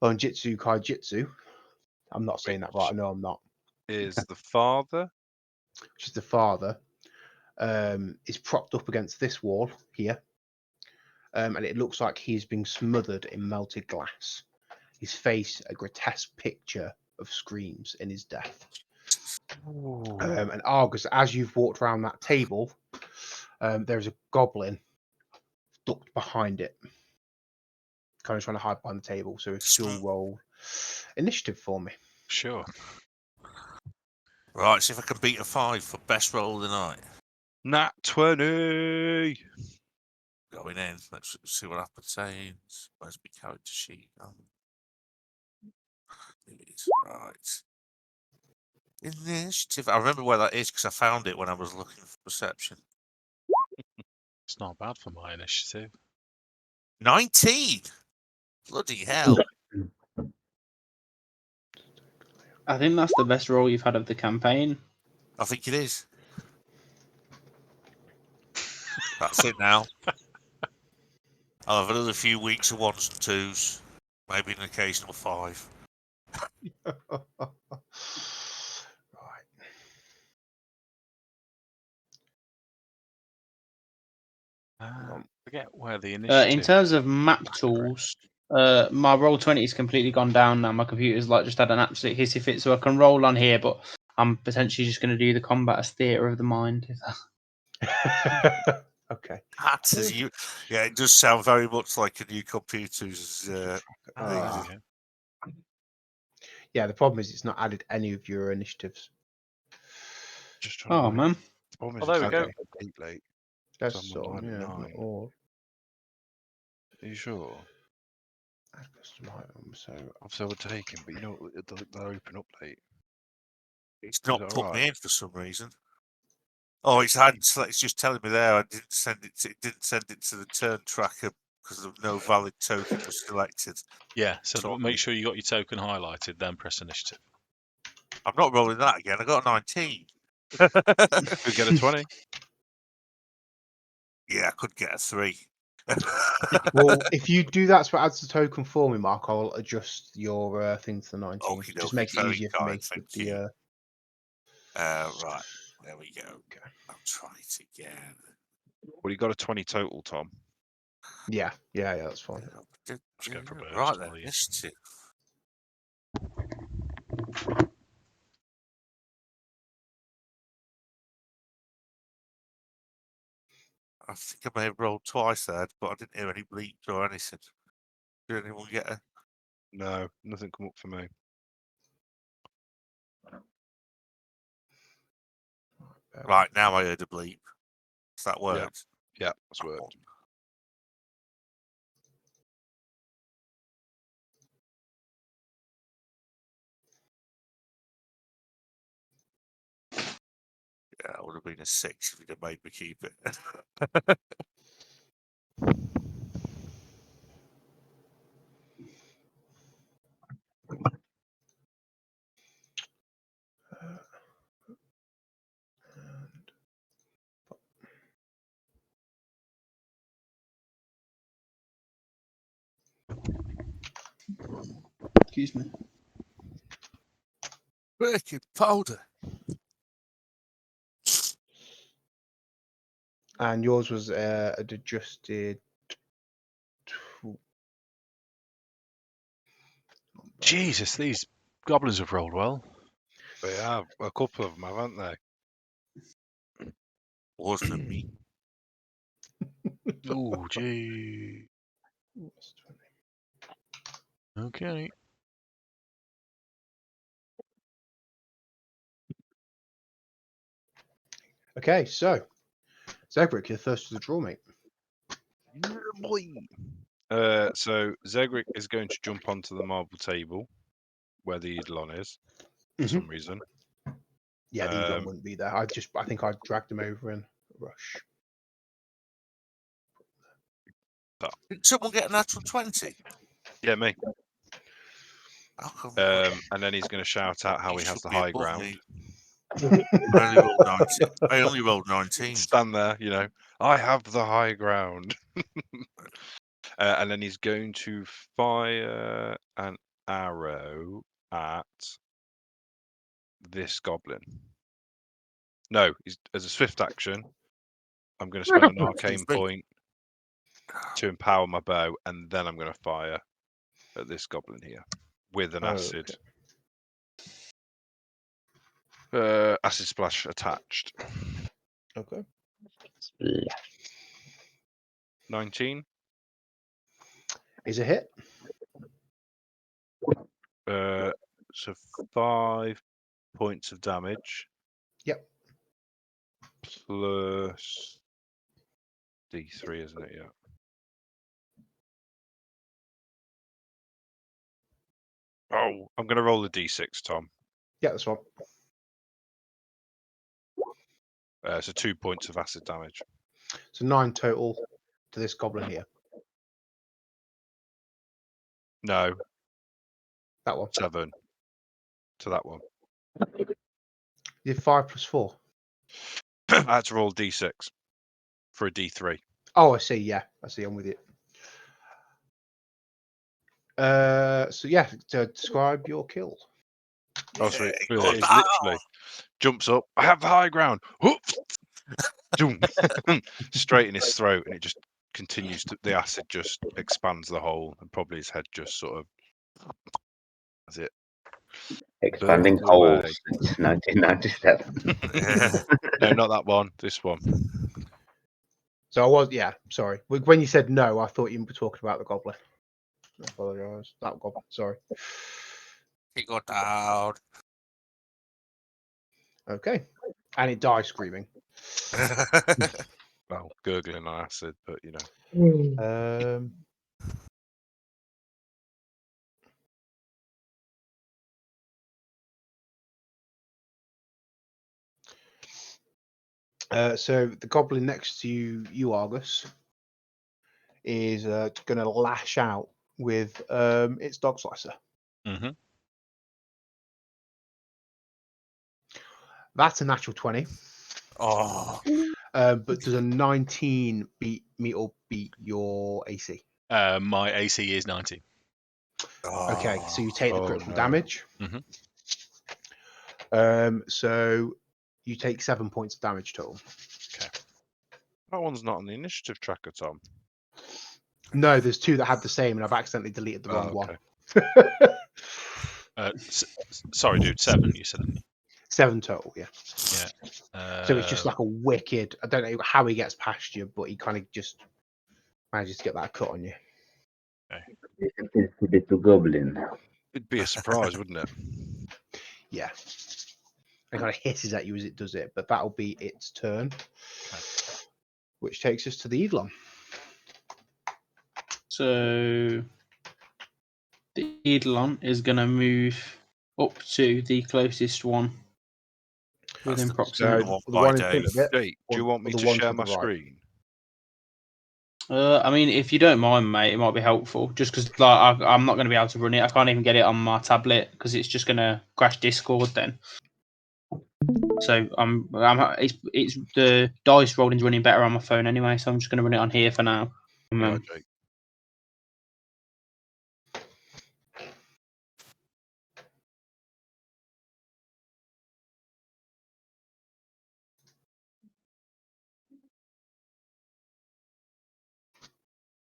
Onjitsu Kaijitsu. I'm not saying that right. I know I'm not. Is the father? Which is the father. Is propped up against this wall here. And it looks like he's being smothered in melted glass. His face, a grotesque picture of screams in his death. And Argus, as you've walked around that table, there's a goblin ducked behind it, kind of trying to hide behind the table. So if you'll roll initiative for me. Sure. Right, see if I can beat a 5 for best roll of the night. Nat 20. Going in. Let's see what happens. Where's my character sheet? It is right. Initiative. I remember where that is because I found it when I was looking for perception. It's not bad for my initiative. 19. Bloody hell. I think that's the best roll you've had of the campaign. I think it is. That's it now. I'll have another few weeks of 1s and 2s, maybe an occasional 5. Right. Forget where the initiative. In terms of map tools, my roll20 has completely gone down now. My computer's just had an absolute hissy fit, so I can roll on here, but I'm potentially just going to do the combat as theatre of the mind. Okay. Yeah, it does sound very much like a new computer's. Yeah, the problem is it's not added any of your initiatives. Just trying to Man. Oh, there we go. Late. That's I'm sort of, on not 9. all. Are you sure? Add custom item, so Obviously, I would take him, but they'll open up late. It's not that put right? me in for some reason. Oh, it's just telling me there. I didn't send it. It didn't send it to the turn tracker because no valid token was selected. Yeah, so make sure you got your token highlighted, then press initiative. I'm not rolling that again. I got a 19. Could get a 20. Yeah, I could get a 3. well, if you do that, so it adds the token for me, Mark, I'll adjust your thing to the 19. Okey-dokey, Just makes it very easier for kind, me thank with the you. Right, there we go. Okay. I'll try it again. Well, you got a 20 total, Tom. Yeah, that's fine. Let's go for burst Right then, while you- initiative. I think I may have rolled twice there, but I didn't hear any bleeps or anything. Did anyone get a... No, nothing come up for me. Right, now I heard a bleep. Does that work? Yeah, that's worked. Yeah, it would have been a 6 if you'd have made me keep it. Excuse me. Baking powder. And yours was adjusted. Jesus, these goblins have rolled well. They have a couple of them, haven't they? Worse than me. Oh, gee. Okay. Okay, so Zegric, you're first to the draw, mate. Yeah, boy. So Zegric is going to jump onto the marble table where the Eidolon is for some reason. Yeah, the Eidolon wouldn't be there. I think I dragged him over in a rush. Did someone get a natural 20? Yeah, me. How come And then he's going to shout out how he has should the be high above ground. me? I only rolled 19. I only rolled 19. Stand there, I have the high ground. And then he's going to fire an arrow at this goblin. No, as a swift action, I'm going to spend an arcane point to empower my bow, and then I'm going to fire at this goblin here with an acid. Acid splash attached. Okay. 19. Is a hit. So 5 points of damage. Yep. Plus D3, isn't it? Yeah. Oh, I'm going to roll the D6, Tom. Yeah, that's right. So 2 points of acid damage. So 9 total to this goblin here. No. That one. 7 to that one. You did 5 plus 4. I had to roll D6 for a D3. Oh, I see. Yeah, I see. I'm with you. So yeah, to describe your kill. Oh, so it Yeah, is literally jumps up. I have the high ground. Straight in his throat, and it just continues to. The acid just expands the hole, and probably his head just sort of. That's it. Expanding Burns holes away. since 1997. No, not that one. This one. So I was, yeah, sorry. When you said no, I thought you were talking about the goblin. I apologise. That goblin, sorry. He got out. Okay. And it dies screaming. Well, gurgling on acid, but So the goblin next to you Argus, is going to lash out with its dog slicer. Mm-hmm. That's a natural 20. Oh. But does a 19 beat your AC? My AC is 90. Okay, so you take the critical damage. Mm-hmm. So you take 7 points of damage total. Okay. That one's not on the initiative tracker, Tom. No, there's 2 that had the same, and I've accidentally deleted the wrong one. Sorry, dude. 7, you said, didn't you? 7 total, yeah. Yeah. So it's just like a wicked. I don't know how he gets past you, but he kind of just manages to get that cut on you. It's a little goblin. It'd be a surprise, wouldn't it? Yeah. It kind of hisses at you as it does it, but that'll be its turn. Okay. Which takes us to the Eidolon. So the Eidolon is going to move up to the closest one within proximity. So the one in front of it. Hey, do you want me the to one share to my the right? screen? I mean, if you don't mind, mate, it might be helpful. Just because, like, I'm not going to be able to run it. I can't even get it on my tablet because it's just going to crash Discord then. So it's the dice rolling's running better on my phone anyway. So I'm just going to run it on here for now. Yeah, Jake.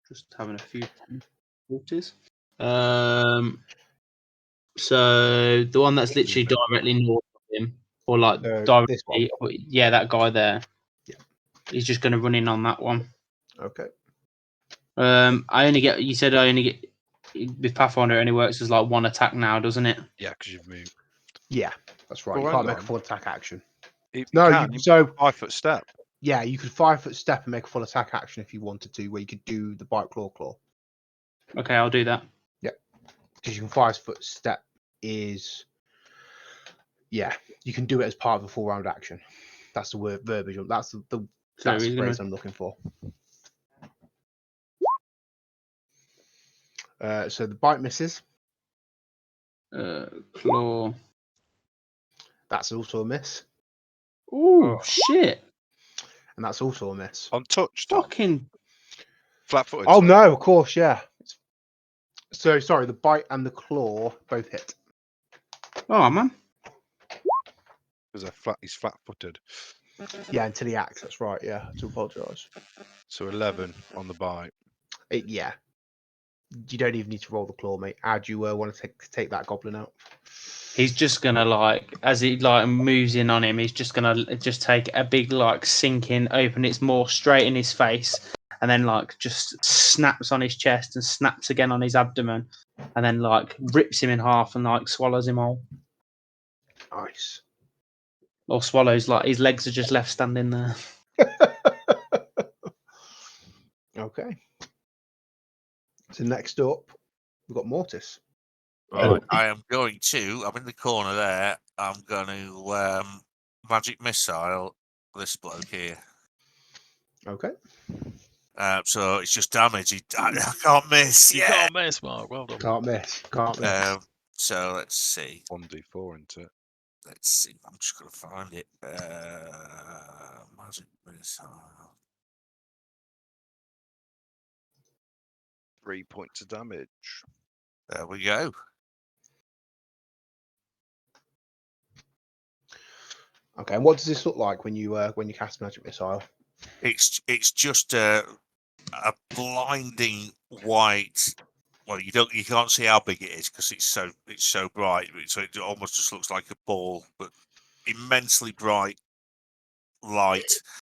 Just having a few difficulties. So the one that's literally directly north of him, or like This directly. one. Yeah, that guy there. Yeah. He's just going to run in on that one. Okay. I only get. You said I only get with Pathfinder. It only works as like one attack now, doesn't it? Yeah, because you've moved. Yeah, that's right. Oh, You hang can't make a on. full attack action. You No, can. you so 5-foot step. yeah, you could 5-foot step and make a full attack action if you wanted to, where you could do the bite claw. Okay, I'll do that. Because you can 5-foot step is you can do it as part of a full round action. That's the word verbiage. That's So that's he's the gonna. phrase I'm looking for. So the bite misses. Claw. That's also a miss, Ooh, shit! and that's also a miss. Untouched, Tom. Fucking. Flat-footed. Oh sorry. no, of course, yeah. So sorry, the bite and the claw both hit. Oh man. Because he's flat-footed. Yeah, until he acts. That's right. Yeah, to apologise. So 11 on the bite. Yeah, you don't even need to roll the claw, mate. Add you want to take that goblin out. He's just gonna like, as he like moves in on him, he's just gonna just take a big like sink in, open its maw straight in his face, and then like just snaps on his chest and snaps again on his abdomen, and then like rips him in half and like swallows him whole, Nice. or swallows like his legs are just left standing there. Okay. So next up, we've got Mortis. Right, I am going to. I'm in the corner there. I'm going to magic missile this bloke here. Okay. So it's just damage. I can't miss. You Yeah. can't miss, Mark. Well done. Can't miss. Can't miss. So let's see. 1d4 into it. Let's see. I'm just going to find it. Magic missile. 3 points of damage. There we go. Okay. And what does this look like when you cast magic missile? It's just a blinding white. Well, you can't see how big it is because it's so bright. So it almost just looks like a ball, but immensely bright light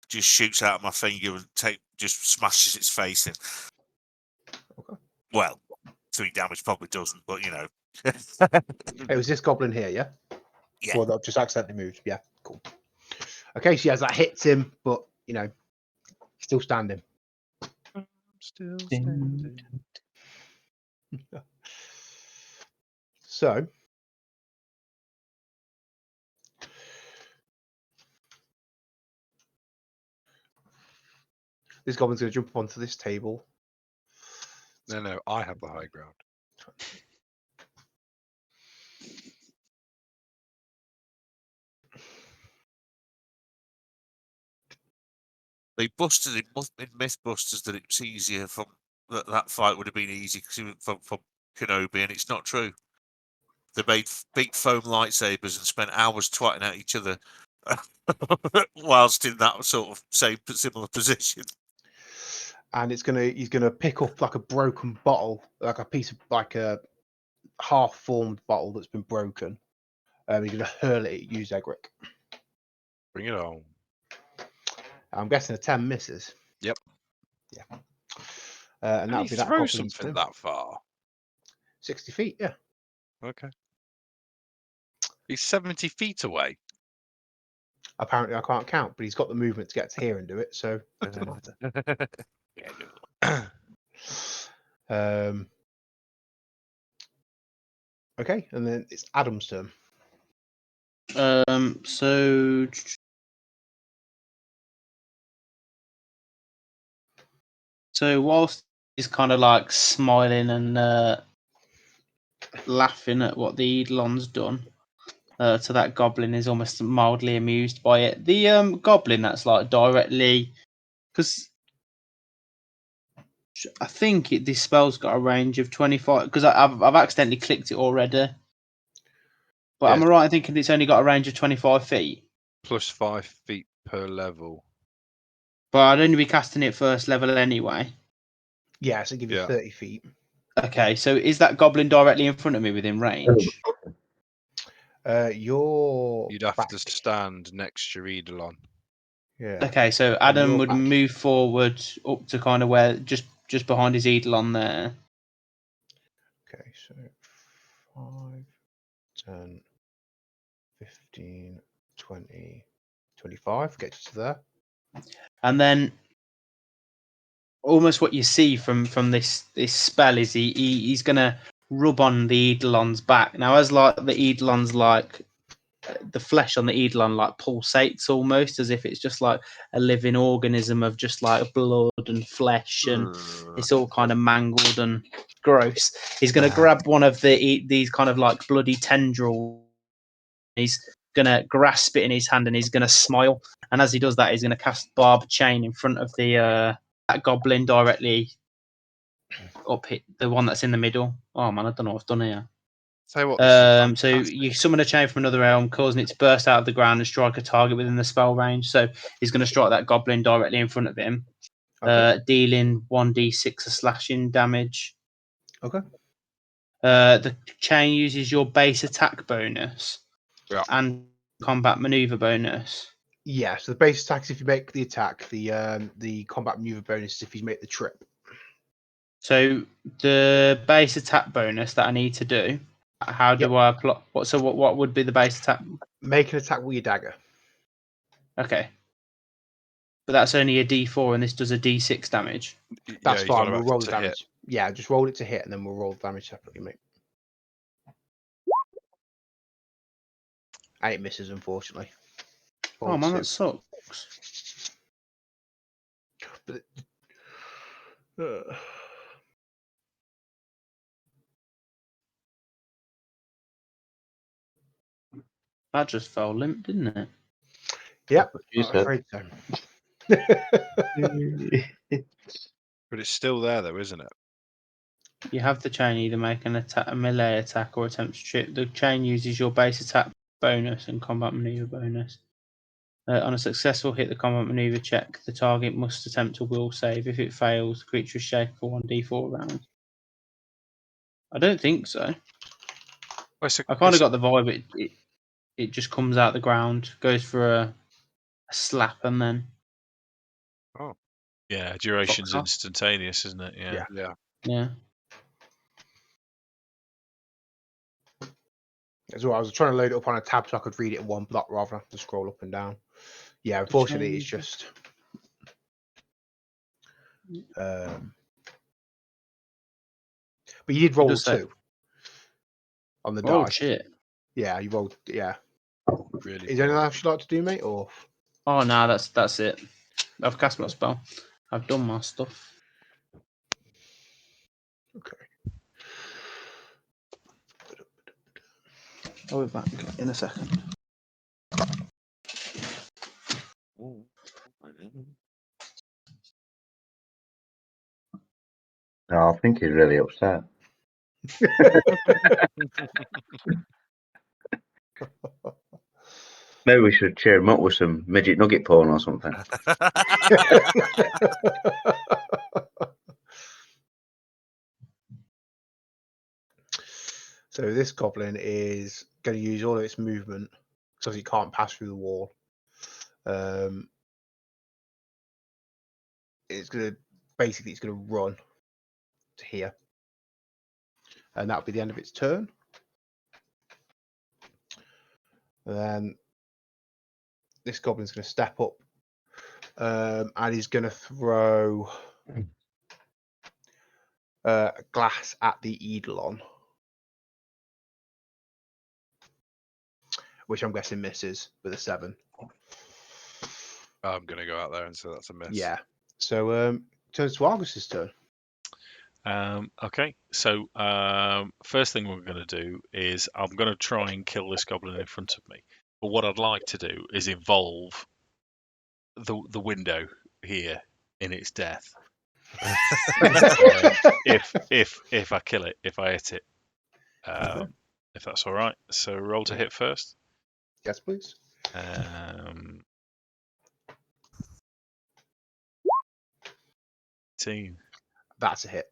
just shoots out of my finger and just smashes its face in. Okay. Well, 3 damage probably doesn't, but you know. It was this goblin here, yeah? Yeah. Well, that just accidentally moved. Yeah, cool. Okay, so yes, that hits him, but you know, he's still standing. Still standing. So this goblin's going to jump up onto this table. No, I have the high ground. They busted in Mythbusters that it's easier from that fight would have been easy because from Kenobi, and it's not true. They made big foam lightsabers and spent hours twatting at each other whilst in that sort of similar position. And he's gonna pick up like a broken bottle, like a piece of like a half-formed bottle that's been broken. He's gonna hurl it at you, Zegric. Bring it on. I'm guessing a 10 misses. Yep. Yeah. And Can that'll he be that throw goblin's something turn. that far? 60 feet, yeah. Okay. He's 70 feet away. Apparently, I can't count, but he's got the movement to get to here and do it, so it doesn't matter. Okay, and then it's Addam's turn. So whilst he's kind of like smiling and laughing at what the Eidolon's done to that goblin, is almost mildly amused by it. The goblin that's like directly, because I think this spell's got a range of 25. Because I've accidentally clicked it already. But Yeah. am I right in thinking it's only got a range of 25 feet? Plus 5 feet per level. But I'd only be casting it first level anyway. Yeah, so give you 30 feet. Okay, so is that goblin directly in front of me within range? You'd have back. to stand next to your Eidolon. Yeah. Okay, so And Adam you're would back. move forward up to kind of where just behind his Eidolon there. Okay, so 5, 10, 15, 20, 25. Get you to there. And then almost what you see from this spell is he's gonna rub on the Eidolon's back. Now as like the Eidolon's like the flesh on the Eidolon like pulsates almost as if it's just like a living organism of just like blood and flesh, and it's all kind of mangled and gross. He's gonna grab one of these kind of like bloody tendrils. He's gonna grasp it in his hand and he's gonna smile. And as he does that, he's gonna cast Barb Chain in front of the that goblin directly up hit the one that's in the middle. Oh man, I don't know what I've done here. Tell you what, this is So fantastic. you summon a chain from another realm, causing it to burst out of the ground and strike a target within the spell range. So he's going to strike that goblin directly in front of him, Okay. dealing 1d6 of slashing damage. Okay. The chain uses your base attack bonus Yeah. and combat maneuver bonus. Yeah, so the base attack is if you make the attack. The combat maneuver bonus is if you make the trip. So the base attack bonus that I need to do. How do I plot? What would be the base attack? Make an attack with your dagger. Okay, but that's only a D4, and this does a D6 damage. That's you gotta fine. We'll have roll the to hit. damage. Yeah, just roll it to hit, and then we'll roll the damage separately, mate. And it misses, unfortunately. Oh man, that sucks. But That just fell limp, didn't it? Yep, You I'm said. afraid so. But it's still there, though, isn't it? You have the chain either make an attack, a melee attack, or attempt to trip. The chain uses your base attack bonus and combat maneuver bonus. On a successful hit the combat maneuver check, the target must attempt a will save. If it fails, the creature is shaken for 1d4 rounds. I don't think so. Well, it's a- I kind of it's- got the vibe it just comes out the ground, goes for a slap, and then Yeah, duration's Fuck off. instantaneous, isn't it? Yeah. Yeah. yeah. As well, I was trying to load it up on a tab so I could read it in one block rather than have to scroll up and down. Yeah, unfortunately, it's just. But you did roll does say- 2 on the Oh die. shit! Yeah, you rolled. Yeah. Really. Is there anything poor. else you'd like to do, mate? Or Oh no, that's it. I've cast my spell. I've done my stuff. okay. I'll be back in a second. No, I think he's really upset. Maybe we should cheer him up with some midget nugget porn or something. So this goblin is going to use all of its movement because it can't pass through the wall. It's going to run to here, and that'll be the end of its turn. And then this goblin's going to step up, and he's going to throw glass at the Eidolon, which I'm guessing misses with a 7. I'm gonna go out there and say that's a miss. Yeah. So turns to Argus's turn. Okay, so first thing we're going to do is I'm going to try and kill this goblin in front of me. But what I'd like to do is involve the window here in its death. If I kill it, if I hit it, if that's all right. So roll to hit first. Yes, please. 18. That's a hit.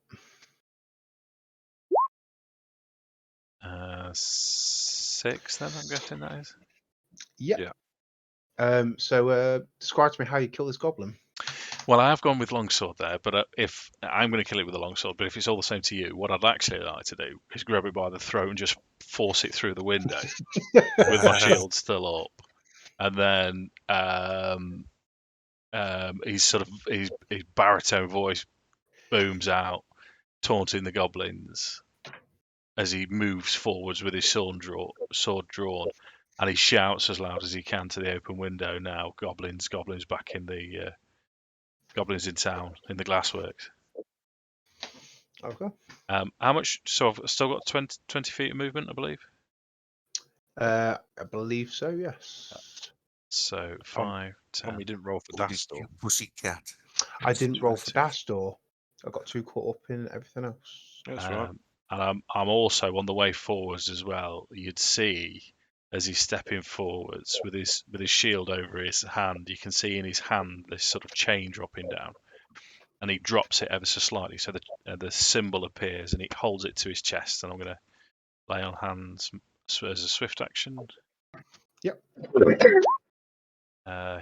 17. 6 then, I'm guessing that is. Yep. Yeah. So describe to me how you kill this goblin. Well, I have gone with longsword there, but if I'm going to kill it with a longsword, but if it's all the same to you, what I'd actually like to do is grab it by the throat and just force it through the window with my shield still up, and then his baritone voice booms out, taunting the goblins as he moves forwards with his sword drawn, and he shouts as loud as he can to the open window. Now, goblins back in the goblins in town in the glassworks. Okay. How much? So I've still got 20 feet of movement, I believe. I believe so. Yes. So 5, 10. We didn't roll for Oh, you Dastor. pussycat. I didn't roll for 20. Dastor. I got too caught up in everything else. That's right. And I'm also on the way forwards as well. You'd see as he's stepping forwards with his shield over his hand. You can see in his hand this sort of chain dropping down, and he drops it ever so slightly, so the symbol appears, and he holds it to his chest. And I'm going to lay on hands as a swift action. Yep.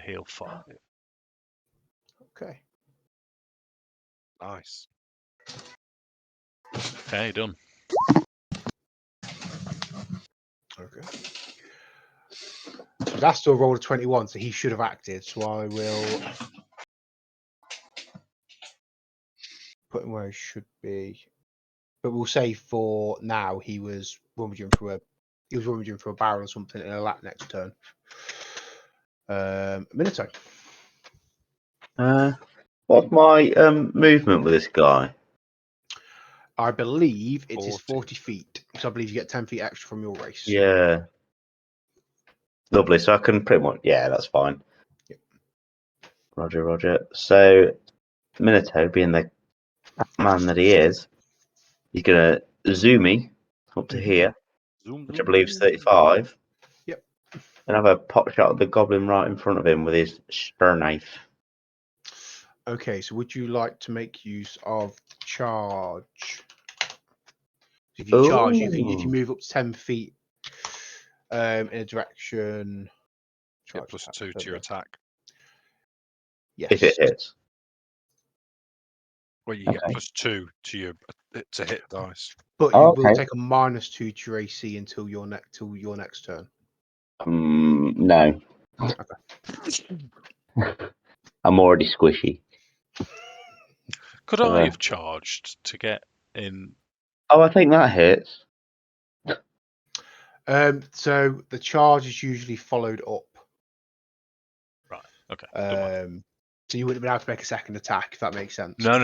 Heal 5. Okay. Nice. Okay, done. Okay. So Dastor rolled a 21, so he should have acted. So I will put him where he should be. But we'll say for now he was rummaging through a barrel or something in a lap next turn. Minato. What's my movement with this guy? I believe it is 40. 40 feet. So I believe you get 10 feet extra from your race. Yeah. Lovely. So I can pretty much. Yeah, that's fine. Yep. Roger. So Minato, being the man that he is, he's gonna zoom me up to here, which I believe is 35. Yep. And have a pot shot at the goblin right in front of him with his spear knife. Okay, so would you like to make use of charge? If you charge, if you move up to 10 feet in a direction, Get plus 2 to your attack. Yes. If it hits. Well, you get Okay. plus 2 to your to hit dice. But you Oh, will okay. take a -2 to your AC until your next turn. No. I'm already squishy. Could I have charged to get in? Oh, I think that hits. So the charge is usually followed up. Right. Okay. don't mind. So you wouldn't have been able to make a second attack, if that makes sense. No,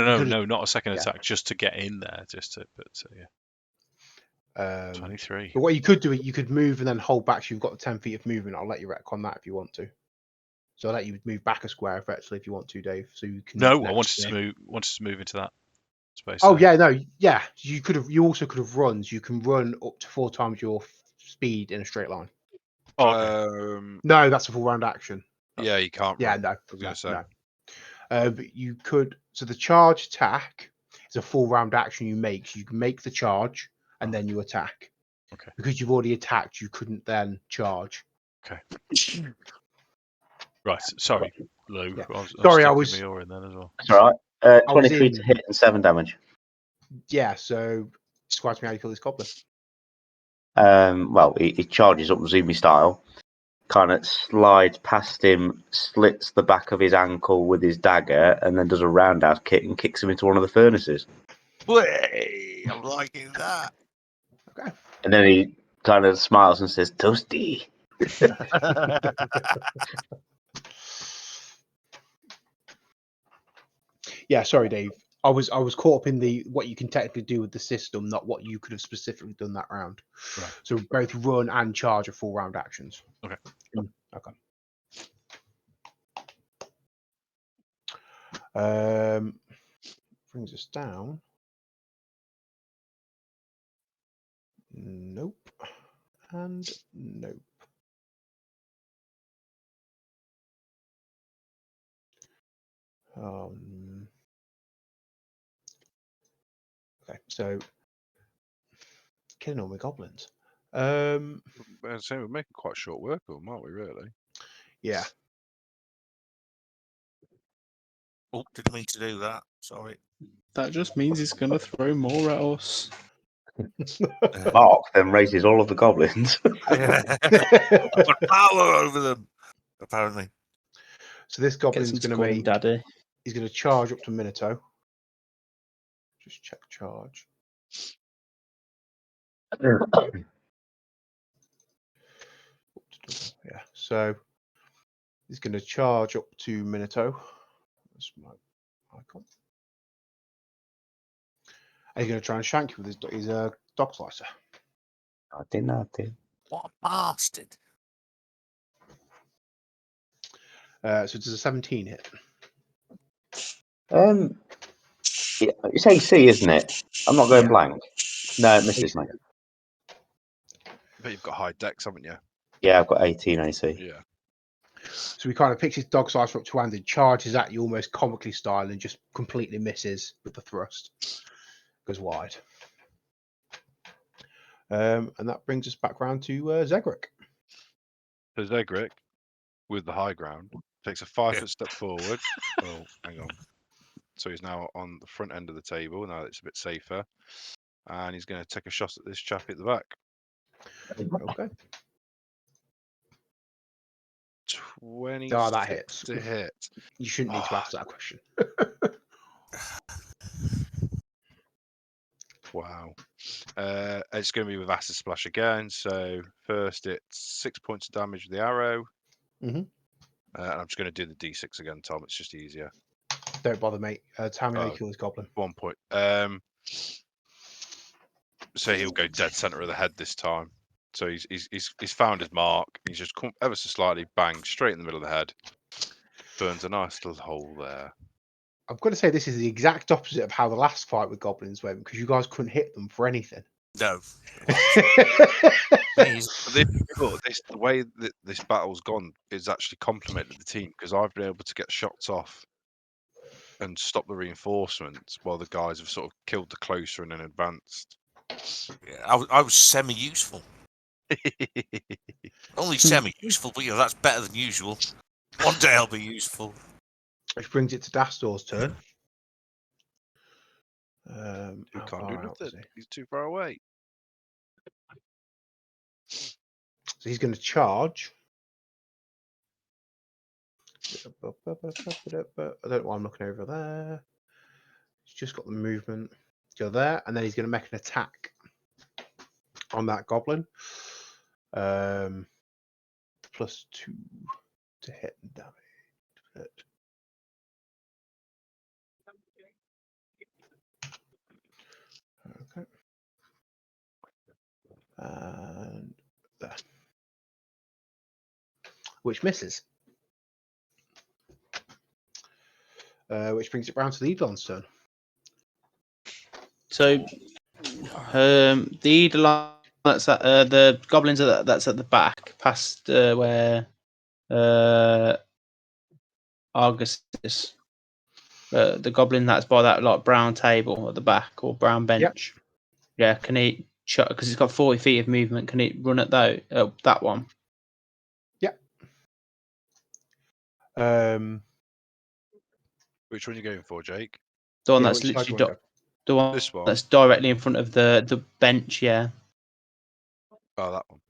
not a second Yeah. attack, just to get in there, yeah. 23. But what you could do, you could move and then hold back. So you've got the 10 feet of movement. I'll let you retcon that if you want to. So I'll let you move back a square effectively if you want to, Dave. So you can. No, I wanted to move into that space. Oh there. yeah, no, yeah. You could have. You also could have runs. You can run up to 4 times your speed in a straight line. Oh, okay. No, that's a full round action. Yeah, you can't. Yeah, run, no, I was going to say. no. But you could. So the charge attack is a full round action you make. So you can make the charge and then you attack. Okay. Because you've already attacked, you couldn't then charge. Okay. Right. Sorry, Lou. Yeah. Sorry, I was. Me in then as well. That's all right. I was 23 to hit and 7 damage. Yeah. So describe to me how you kill this goblin. Well, he charges up Zoomy style, kind of slides past him, slits the back of his ankle with his dagger, and then does a roundhouse kick and kicks him into one of the furnaces. Way, I'm liking that. Okay. And then he kind of smiles and says, "Toasty." Yeah. Sorry, Dave. I was caught up in the what you can technically do with the system, not what you could have specifically done that round. Right. So both run and charge are full round actions. Okay. Okay. Brings us down. Nope. And nope. Okay, so killing all my goblins. So we're making quite short work of them, aren't we? Really? Yeah. Oh, didn't mean to do that. Sorry. That just means he's going to throw more at us. Mark then raises all of the goblins. I've got power over them, apparently. So this Gets goblin's him to going to call him make. Daddy. He's going to charge up to Minato. Just check charge. Yeah. So he's going to charge up to Minato. That's my icon. And he's going to try and shank you with his dog slicer. I did not do. What a bastard. So does a 17 hit? Yeah, it's AC, isn't it? I'm not going Yeah. blank. No, it misses AC, me. But you've got high decks, haven't you? Yeah, I've got 18 AC. Yeah. So he kind of picks his dog slicer up to hand and charges at you almost comically style and just completely misses with the thrust. Goes wide. And that brings us back round to Zegric. So Zegric, with the high ground, takes a 5-foot step forward. Oh, hang on. So he's now on the front end of the table. Now it's a bit safer. And he's going to take a shot at this chappie at the back. Okay. 26 that hits. to hit. You shouldn't need to ask that question. Wow. It's going to be with Acid Splash again. So first it's 6 points of damage with the arrow. Mhm. And I'm just going to do the D6 again, Tom. It's just easier. Don't bother, mate. Tell me how you Oh. kill this goblin. 1 point. So he'll go dead center of the head this time. So he's found his mark. He's just come ever so slightly, bang, straight in the middle of the head. Burns a nice little hole there. I've got to say this is the exact opposite of how the last fight with goblins went because you guys couldn't hit them for anything. No. The way that this battle's gone is actually complimented the team because I've been able to get shots off and stop the reinforcements while the guys have sort of killed the closer and then advanced. Yeah, I was semi-useful. Only semi-useful, but that's better than usual. One day I'll be useful. Which brings it to Dastor's turn. He How can't do far out is nothing. he? He's too far away. So he's going to charge. I don't know why I'm looking over there. He's just got the movement. Go there, and then he's going to make an attack on that goblin. +2 to hit and damage. Okay. And there. Which misses. Which brings it round to the Eidolon's turn. So, the Eidolon that's at the goblins that's at the back, past where Argus is. The goblin that's by that like brown table at the back or brown bench. Yeah, can he? Because it's got 40 feet of movement. Can he run at that one? Yeah. Which one are you going for, Jake? The one Yeah, that's which side literally do you wanna the one This one? that's directly in front of the bench. Yeah. Oh, that one.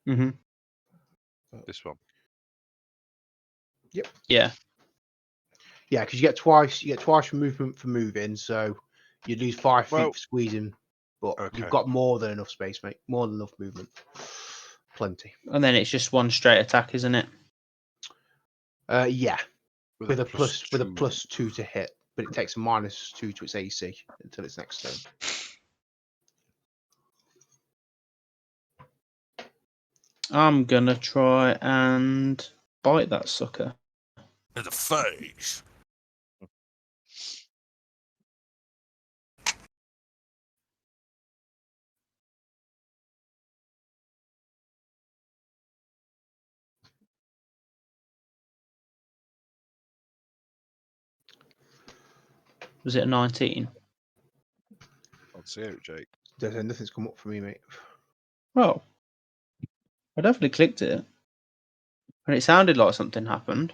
Mm-hmm. This one. Yep. Yeah. Yeah, because you get twice for movement for moving, so you lose 5 feet for squeezing, but you've got more than enough space, mate. More than enough movement. Plenty. And then it's just one straight attack, isn't it? Yeah. With a +2. +2 to hit, but it takes a -2 to its AC until its next turn. I'm gonna try and bite that sucker. In the face. Was it a 19? I'll see it, Jake. Nothing's come up for me, mate. Oh, I definitely clicked it. And it sounded like something happened.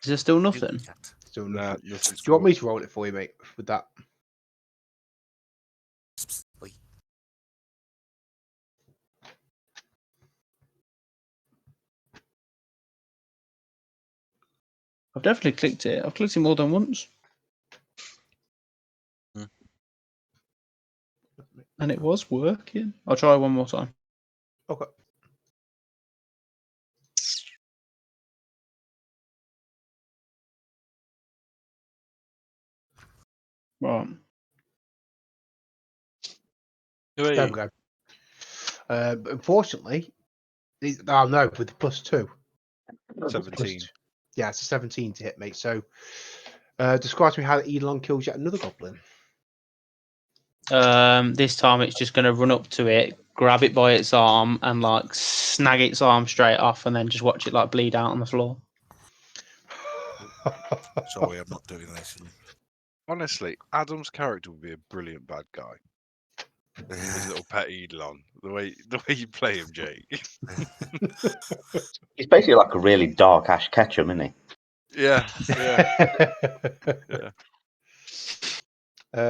Is there still nothing? Still Nah, nothing. nothing's Do you want come me to roll it for you, mate? With that, I've definitely clicked it. I've clicked it more than once. Hmm. And it was working. I'll try one more time. okay. Right. There we go. But unfortunately, oh no, with the +2. 17. Yeah, it's a 17 to hit, mate. So, describe to me how Eidolon kills yet another goblin. This time it's just going to run up to it, grab it by its arm, and like snag its arm straight off, and then just watch it like bleed out on the floor. Sorry, I'm not doing this. Honestly, Addam's character would be a brilliant bad guy. His little pet Eidolon. The way you play him, Jake. He's basically like a really dark Ash Ketchum, isn't he? Yeah.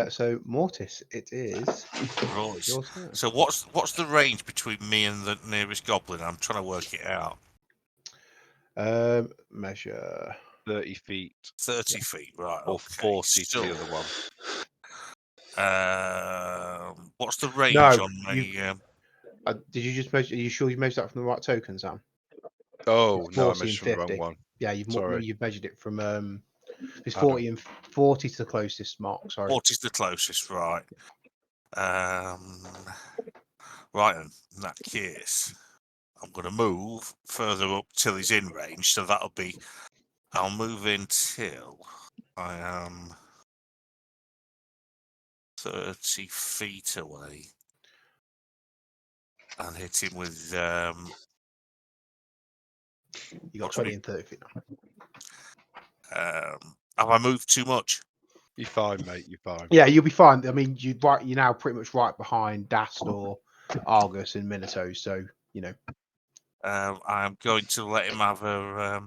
So Mortis, it is Right. your turn. So what's the range between me and the nearest goblin? I'm trying to work it out. Measure 30 feet 30 feet, right? or Okay. 40 to the other one. What's the range No, on the? did you just measure? Are you sure you measured that from the right token, Sam? Oh, It's no, I 40 and measured from the wrong 50. one. Yeah, you've Sorry. measured it from it's Addam. 40 and 40 to the closest mark. Sorry. 40's the closest, right? Right, then, in that case, I'm going to move further up till he's in range. So that'll be. I'll move in till I am 30 feet away and hit him with. You got What's 20 me- and 30 feet. Have I moved too much? You're fine, mate. You're fine. Yeah, you'll be fine. I mean, you're now pretty much right behind Dastor, Argus, and Minato. So you know. I'm going to let him have a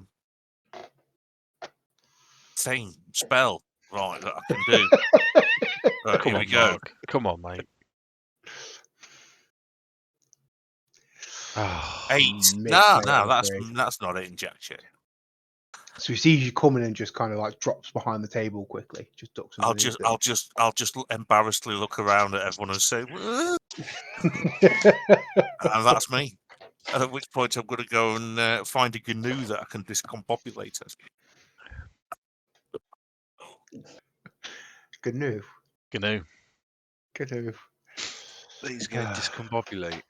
thing spell right that I can do. Right, Come here on, we go. Mark. Come on, mate. Oh, 8. Mixed, No, mate, I'm afraid. that's not it in jack shit. So he sees you coming and just kind of like drops behind the table quickly, just ducks I'll underneath just embarrassedly look around at everyone and say, "Whoa," it. and that's me. At which point I'm going to go and find a GNU that I can discombobulate us. Canoe. Gnu. Canoe. He's going to discombobulate.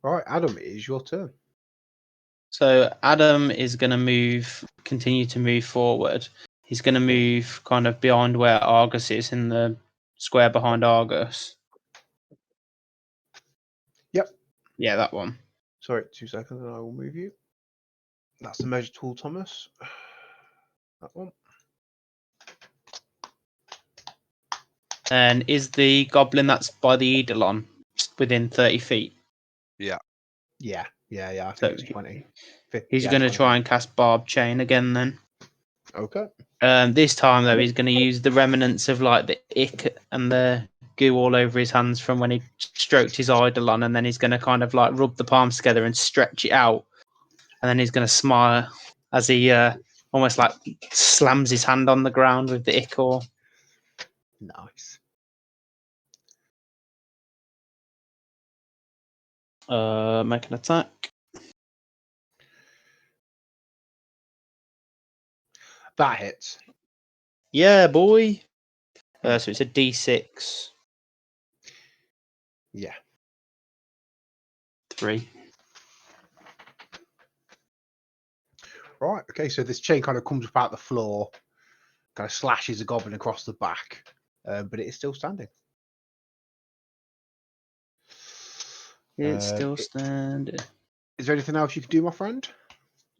Right, Addam, it is your turn. So Addam is going to continue to move forward. He's going to move kind of behind where Argus is, in the square behind Argus. Yep. Yeah, that one. Sorry, 2 seconds and I will move you. That's the measure tool, Thomas. That one. And is the goblin that's by the Eidolon within 30 feet? Yeah. I So think it's 20. He's going to try and cast Barb Chain again then. Okay. This time, though, he's going to use the remnants of like the ick and the goo all over his hands from when he stroked his Eidolon, and then he's going to kind of like rub the palms together and stretch it out. And then he's going to smile as he almost like slams his hand on the ground with the ichor. Nice. Make an attack. That hits. Yeah, boy. So it's a D6. Yeah. 3. Right. Okay. So this chain kind of comes up out the floor, kind of slashes a goblin across the back, but it is still standing. It's still Is standing. there anything else you could do, my friend?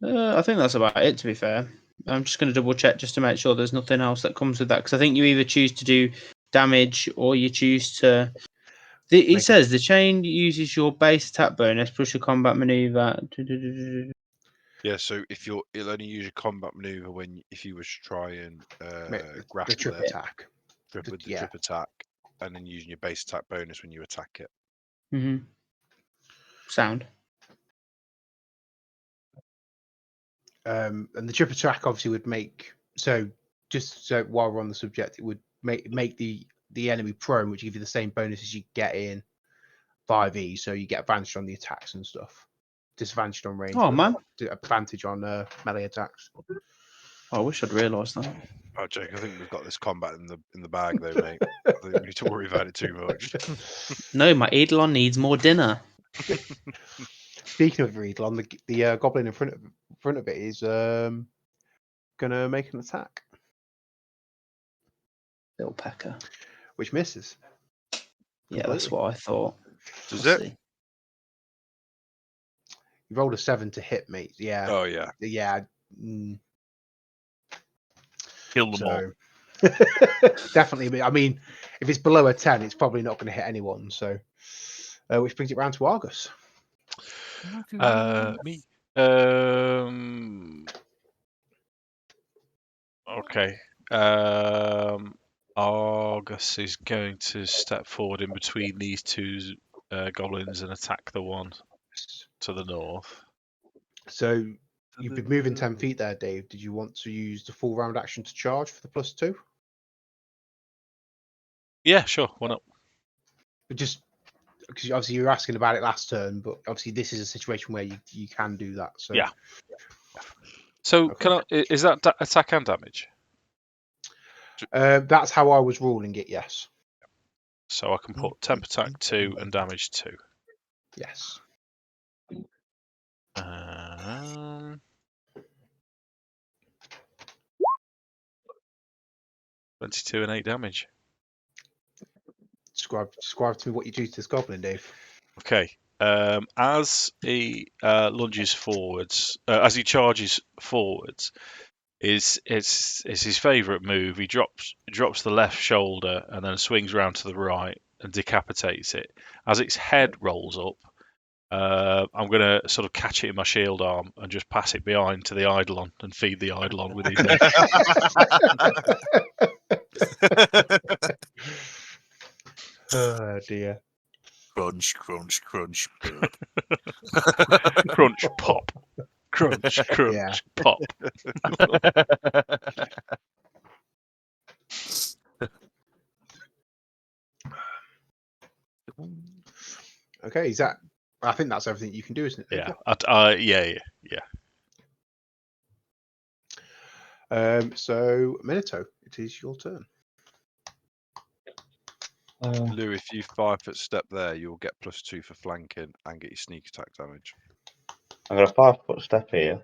I think that's about it, to be fair. I'm just going to double check just to make sure there's nothing else that comes with that. Because I think you either choose to do damage or you choose to. It Make it- says the chain uses your base attack bonus plus your combat maneuver. Yeah, so if it'll only use your combat maneuver if you was to try and Make the grapple trip it, attack. with the yeah. trip attack, and then using your base attack bonus when you attack it. Mm-hmm. Sound. And the trip attack obviously would make just so while we're on the subject, it would make the enemy prone, which give you the same bonuses you get in 5e. So you get advantage on the attacks and stuff, disadvantage on range, Oh, but man. advantage on melee attacks. I wish I'd realised that. Oh, Jake, I think we've got this combat in the bag, though, mate. I think we need to worry about it too much. No, my Eidolon needs more dinner. Speaking of Eidolon, the goblin in front of it is gonna make an attack, Little pecker. which misses. Yeah, that's what I thought. Does We'll it? see. You rolled a 7 to hit, mate. Yeah. Oh, yeah. Yeah. Kill them all. So definitely. I mean, if it's below a 10, it's probably not going to hit anyone. So, which brings it round to Argus. Me. Okay. Argus is going to step forward in between these two goblins and attack the one to the north. So you've been moving 10 feet there, Dave. Did you want to use the full round action to charge for the +2? Yeah, sure. Why not? But just because obviously you were asking about it last turn, but obviously this is a situation where you can do that. So Yeah. So Okay. is that attack and damage? That's how I was ruling it. Yes. So I can put temp attack 2 and damage 2. Yes. 22 and 8 damage. Describe to me what you do to this goblin, Dave. Okay. As he lunges forwards, as he charges forwards, is his favourite move. He drops the left shoulder and then swings round to the right and decapitates it. As its head rolls up, I'm going to sort of catch it in my shield arm and just pass it behind to the Eidolon and feed the Eidolon with his head. Oh dear. Crunch, crunch, crunch. Burp. Crunch, pop. Crunch, crunch, Yeah. pop. Okay, I think that's everything you can do, isn't it? Yeah. So Minato, it is your turn. Lou, if you 5-foot step there, you'll get +2 for flanking and get your sneak attack damage. I'm going to 5-foot step here.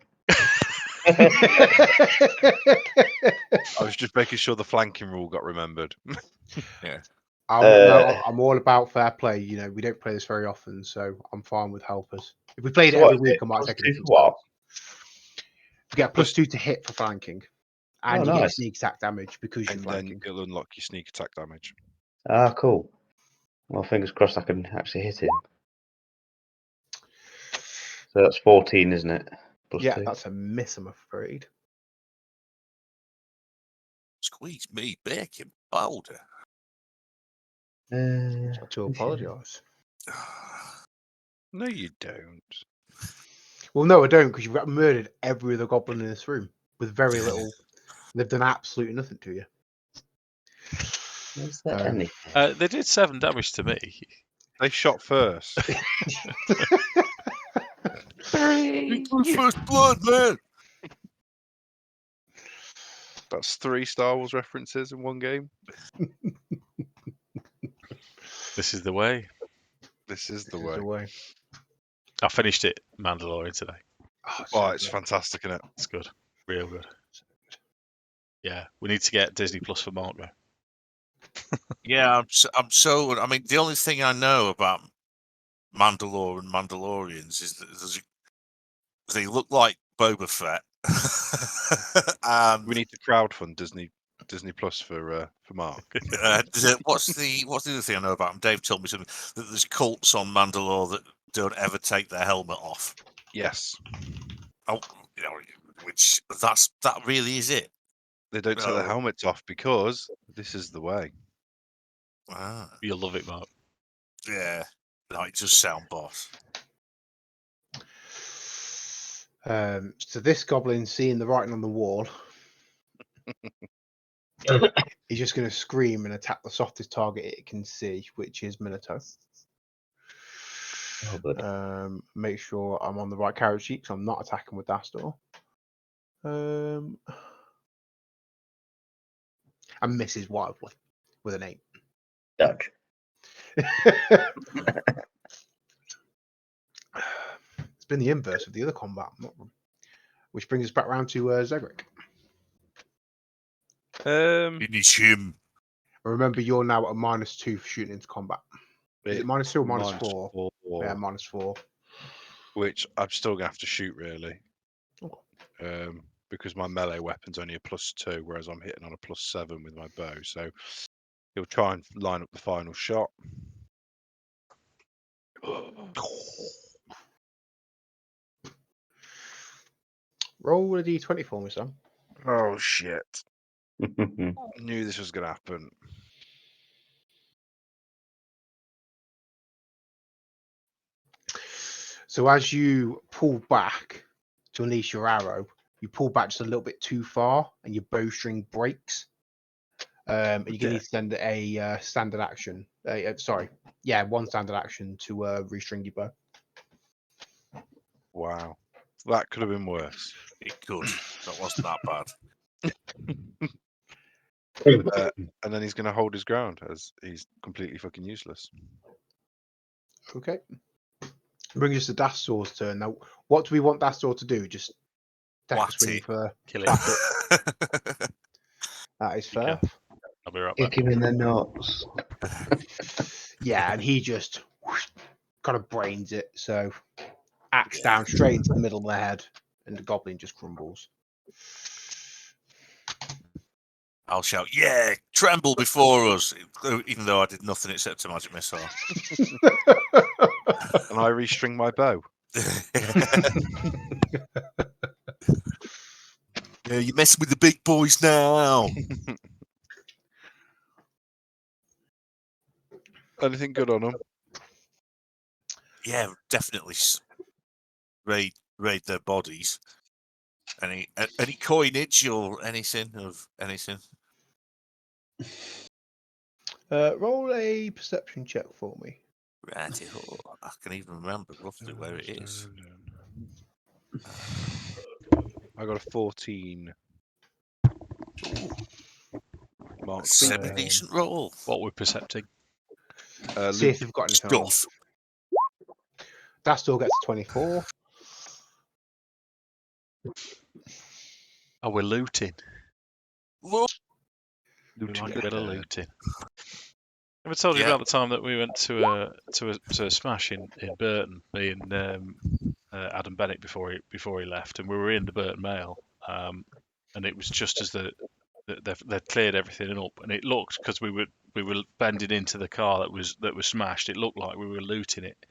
I was just making sure the flanking rule got remembered. I'm all about fair play. You know, we don't play this very often, so I'm fine with helpers. If we played it every week, I might take a different what? You get +2 to hit for flanking, and you get nice. sneak attack damage because you're And flanking. then it'll unlock your sneak attack damage. Ah, cool. Well, fingers crossed I can actually hit him. So that's 14, isn't it? Yeah, +2. that's a miss, I'm afraid. Squeeze me, bacon powder. I do apologise. No, you don't. Well, no, I don't, because you've murdered every other goblin in this room with very little. They've done absolutely nothing to you. Is there any? They did 7 damage to me. They shot first. First blood, man. That's 3 Star Wars references in one game. This is the way. This is the This is way. the way. I finished it Mandalorian today. Oh, it's fantastic, isn't it? It's good. Real good. Yeah, we need to get Disney Plus for Mark though. Yeah, I'm so. I mean, the only thing I know about Mandalore and Mandalorians is that they look like Boba Fett. And We need to crowdfund Disney Plus for Mark. what's the other thing I know about him? Dave told me something that there's cults on Mandalore that don't ever take their helmet off. Yes, Oh, you know, which that really is it. they don't take their helmets off because this is the way. Ah, You'll love it, Mark. yeah, like just sound boss. So this goblin, seeing the writing on the wall, he's just going to scream and attack the softest target it can see, which is Minato. Oh, good. Make sure I'm on the right character sheet because I'm not attacking with Dastor. And misses wildly with an 8. Dodge. It's been the inverse of the other combat, which brings us back round to Zegric. Finish him. Remember, you're now at a -2 for shooting into combat. Is it -2 or -4? Yeah, -4. Which I'm still gonna have to shoot really, Oh. because my melee weapon's only a +2, whereas I'm hitting on a +7 with my bow. So he'll try and line up the final shot. Roll a d20 for me, son. Oh shit! Knew this was gonna happen. So as you pull back to unleash your arrow, you pull back just a little bit too far, and your bowstring breaks. And you're gonna need to send a standard action. One standard action to restring your bow. Wow, that could have been worse. It could. That wasn't that bad. And then he's going to hold his ground as he's completely fucking useless. Okay. Brings us to Dastor's turn. Now, what do we want Dastor to do? Just take a swing for Kill it. that is fair. I'll be right Kick back. him in the nuts. Yeah, and he just kind of brains it. So axe down straight into the middle of the head, and the goblin just crumbles. I'll shout, yeah, tremble before us, even though I did nothing except a magic missile. And I restring my bow. Yeah, you're messing with the big boys now. Anything good on him? Yeah, definitely raid their bodies. Any coinage or anything of anything? Roll a perception check for me. Righty-ho. I can even remember roughly where it is. I got a 14. Mark Semi-decent roll. What we're percepting. See if they've got anything on them. Stuff. Dastor gets 24. Oh, we're looting. Look. We like a bit of looting. Ever told you Yeah. about the time that we went to a smash in Burton, me and Addam Bennett before he left, and we were in the Burton Mail, and it was just as they'd cleared everything up, and it looked, because we were bending into the car that was smashed, it looked like we were looting it.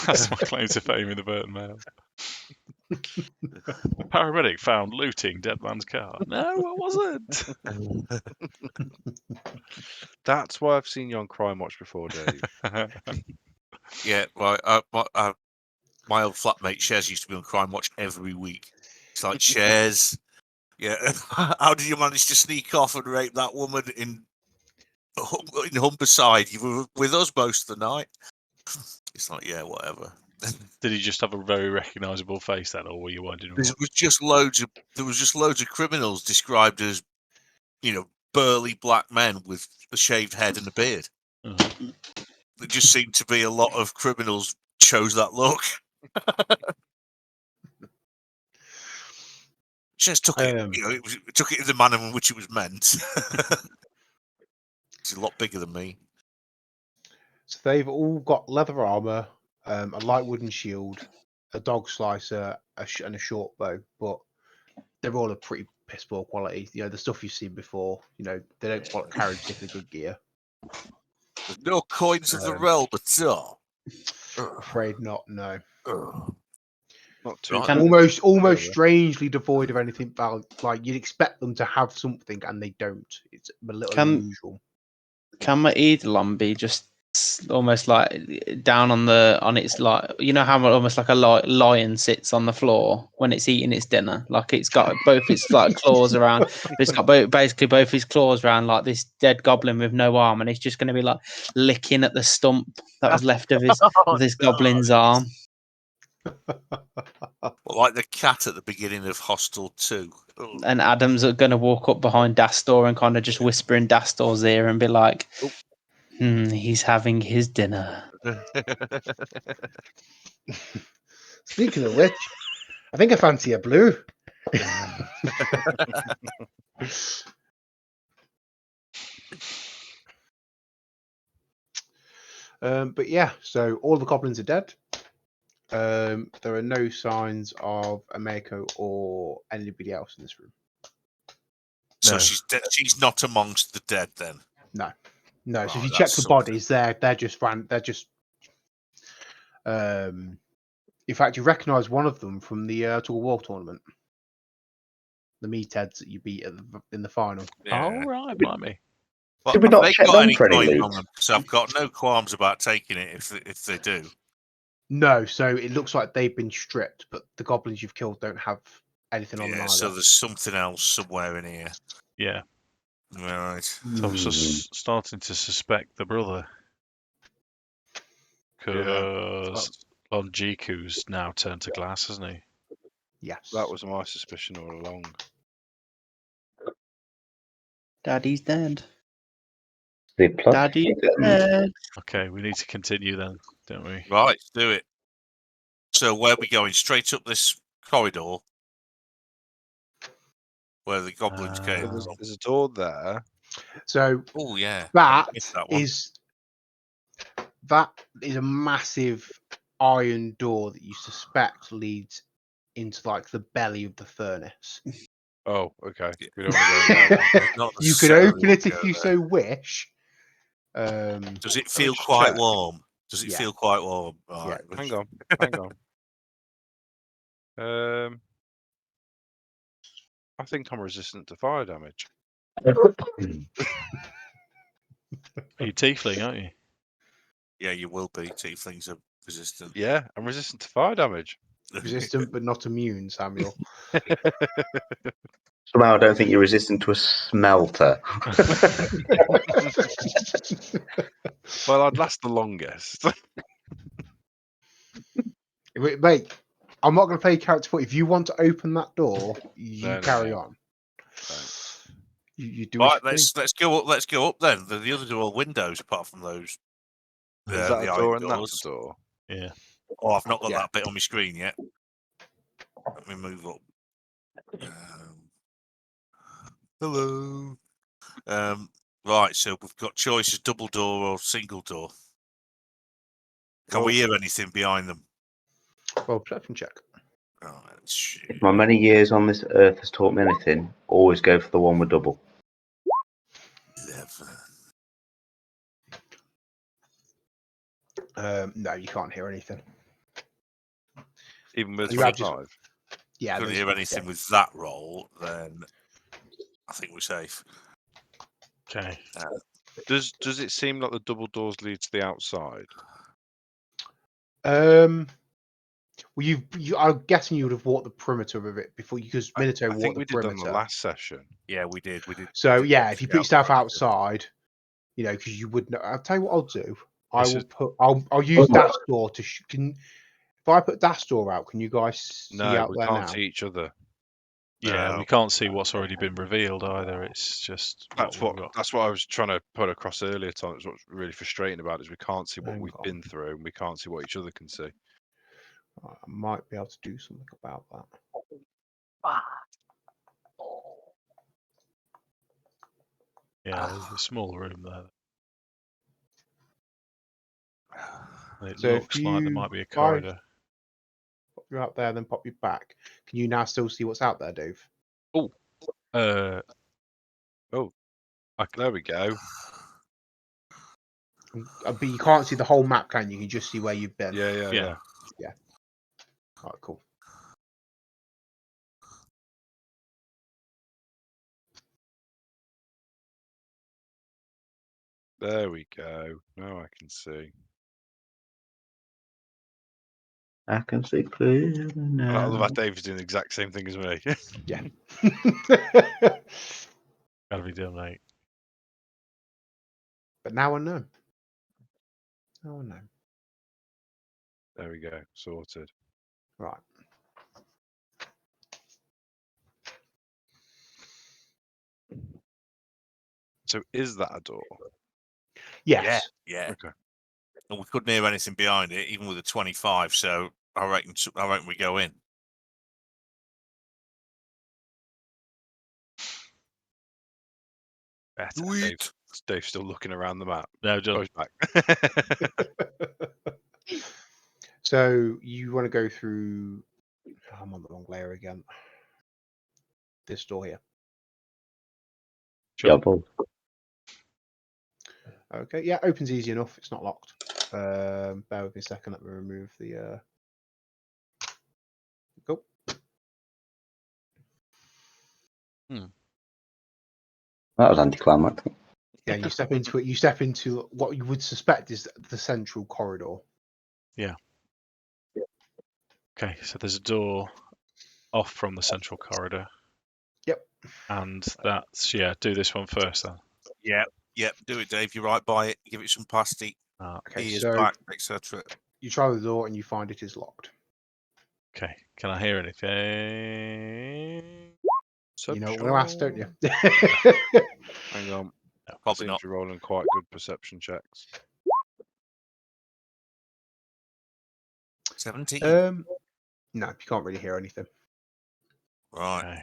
That's my claim to fame in the Burton Mail. Paramedic found looting dead man's car. No, I wasn't. That's why I've seen you on Crime Watch before, Dave. Yeah, right. My old flatmate Shez used to be on Crime Watch every week. It's like, Shez, yeah, how did you manage to sneak off and rape that woman in Humberside? You were with us most of the night. It's like, yeah, whatever. Did he just have a very recognisable face then, or were you wondering? There was just loads of criminals described as, burly black men with a shaved head and a beard. Uh-huh. There just seemed to be a lot of criminals chose that look. Just took it, it took it in the manner in which it was meant. It's a lot bigger than me. So they've all got leather armor, a light wooden shield, a dog slicer, and a short bow. But they're all a pretty piss poor quality. You know, the stuff you've seen before. You know, they don't carry particularly good gear. There's no coins of the realm at all. Afraid not. No. Not too. Right. Can- Almost strangely devoid of anything like you'd expect them to have something, and they don't. It's a little unusual. Can my Eidolon be just almost like down on its like how almost like a lion sits on the floor when it's eating its dinner, like it's got both its like claws around, but it's got basically both his claws around like this dead goblin with no arm, and it's just going to be like licking at the stump that was left of his goblin's arm. Like the cat at the beginning of Hostel 2. And Addam's going to walk up behind Dastor and kind of just whisper in Dastor's ear and be like, he's having his dinner. Speaking of which, I think I fancy a blue. But yeah, so all the goblins are dead. There are no signs of Ameko or anybody else in this room. So No. she's dead. She's not amongst the dead then. No. Right, So if you that's check the something. bodies, they're just in fact, you recognise one of them from the Tug of War tournament. The meatheads that you beat in the final. Oh, right, blimey. Well, Did we have not they check got them any for any coins loot? on them? So I've got no qualms about taking it if they do. No, so it looks like they've been stripped, but the goblins you've killed don't have anything on them Yeah, either. so there's something else somewhere in here. Yeah. Right. So I'm starting to suspect the brother. Because Onjiku's now turned to glass, hasn't he? Yes. That was my suspicion all along. Daddy's dead. The plug. Daddy's dead. Okay, we need to continue then, don't we? Right, let's do it. So where are we going? Straight up this corridor where the goblins came So from. there's a door there. So Oh yeah. that Missed that one. is a massive iron door that you suspect leads into like the belly of the furnace. Oh, okay. Yeah. We don't want to go there. Not You can necessarily open it go if you there. so wish. Does it feel just quite check. warm? Does it Yeah. feel quite warm? Yeah. Right. Hang on. I think I'm resistant to fire damage. Are you tiefling, aren't you? Yeah, you will be. Tieflings are resistant. Yeah, I'm resistant to fire damage. Resistant but not immune, Samuel. Somehow I don't think you're resistant to a smelter. Well, I'd last the longest. Mate, I'm not going to play character point. If you want to open that door, you No, carry no. on. Thanks. You do Right, it. let's go up. Let's go up then. The others are all windows apart from those. Is The that a iron door and doors. that's a door? Yeah. Oh, I've not got Yeah. that bit on my screen yet. Let me move up. Hello. Right, so we've got choices: double door or single door. Can we hear anything behind them? Well, perception check. Right, shoot. If my many years on this earth has taught me anything, always go for the one with double. 11. No, you can't hear anything. Even with You have 25? Yeah, Couldn't there's- hear anything with that roll, then I think we're safe. Okay. Does it seem like the double doors lead to the outside? Well, I'm guessing you would have walked the perimeter of it before, because Minato I walked think the we did on perimeter. the last session. Yeah, we did. So we did yeah, walk if you the put yourself outside. outside, because you would know. I'll tell you what I'll do. This is- I'll use Dastor to. If I put Dastor out, can you guys see No, out we there can't now? see each other. Yeah, No. we can't see what's already been revealed either. It's just That's we've what got. that's what I was trying to put across earlier, Tom. It's what's really frustrating about it is we can't see what Hang we've on. been through and we can't see what each other can see. I might be able to do something about that. Yeah, there's a small room there. It So if looks like there you might be a find- corridor. Pop you out there, then pop you back. Can you now still see what's out there, Dave? Uh, There we go. But you can't see the whole map, can you? You can just see where you've been. Yeah. All right, cool. There we go. Now I can see. I can see clearly And I now. love how Dave's doing the exact same thing as me. gotta be done, mate. But now I know. Now I know. There we go. Sorted. Right. So is that a door? Yes. Yeah. Okay. And we couldn't hear anything behind it, even with a 25. So I reckon we go in. Better. Dave's still looking around the map. No, done. Oh, he's back. So you want to go through. I'm on the wrong layer again. This door here. Sure. Double. Okay. Yeah, opens easy enough. It's not locked. Bear with me a second. Let me remove the. Go. That was anticlimactic. Yeah, you step into it. You step into what you would suspect is the central corridor. Okay, so there's a door off from the central corridor. Yep. And that's, do this one first then. Yep. Do it, Dave. You're right by it. Give it some pasty. Okay, Ears so back, etc. you try the door and you find it is locked. Okay, can I hear anything? You know what I'm going to ask, don't you? Hang on. No. Probably Seems not. to be rolling quite good perception checks. 17. No, you can't really hear anything. Right. Okay.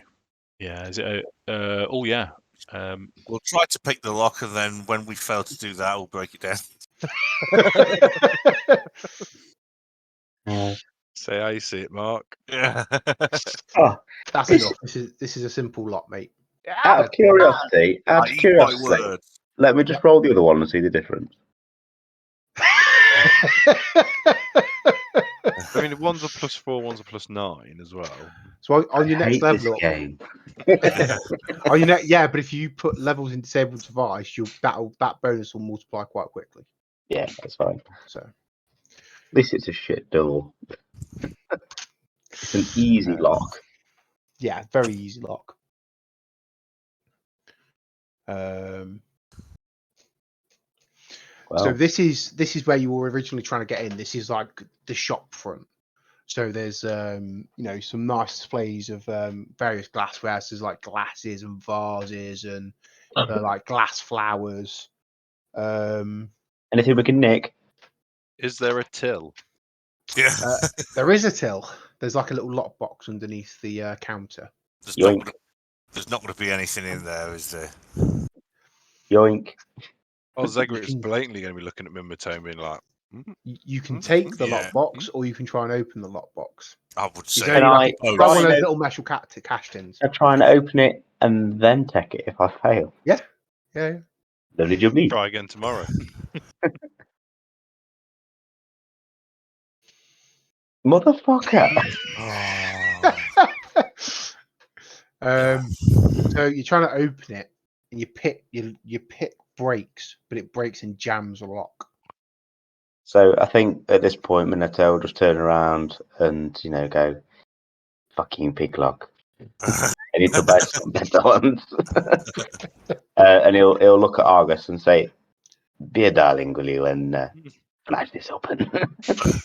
Yeah, is it oh yeah. We'll try to pick the lock, and then when we fail to do that, we'll break it down. Say how you see it, Mark. Yeah. Oh, That's This- enough. This is a simple lock, mate. out of curiosity, I eat my words. let me just roll the other one and see the difference. I mean, one's a +4, one's a +9 as well. So on your I next hate level this up, game. on your next, yeah, but if you put levels in disabled device, that bonus will multiply quite quickly. Yeah, that's fine. So At least it's a shit door. It's an easy lock. yeah, very easy lock. So Well, this is where you were originally trying to get in. This is like the shop front. So there's some nice displays of various glassware. So there's like glasses and vases and like glass flowers. anything we can nick? Is there a till? Yeah. There is a till. There's like a little lockbox underneath the counter. There's Yoink. not going to be anything in there, is there? Yoink. Oh, Zegric is can- blatantly going to be looking at Minato being like, You can take the Yeah. lockbox, or you can try and open the lockbox. I would It's say. only like I- it's got one of I- those little metal cash tins. I try and open it and then take it if I fail. Yeah. Lovely jubbly. try again tomorrow. Motherfucker. Oh. So you're trying to open it, and your pick breaks, but it breaks and jams a lock. So I think at this point, Minato will just turn around and, go, fucking piglock. I need to buy some bedons. And he'll look at Argus and say, be a darling, will you, and flash this open.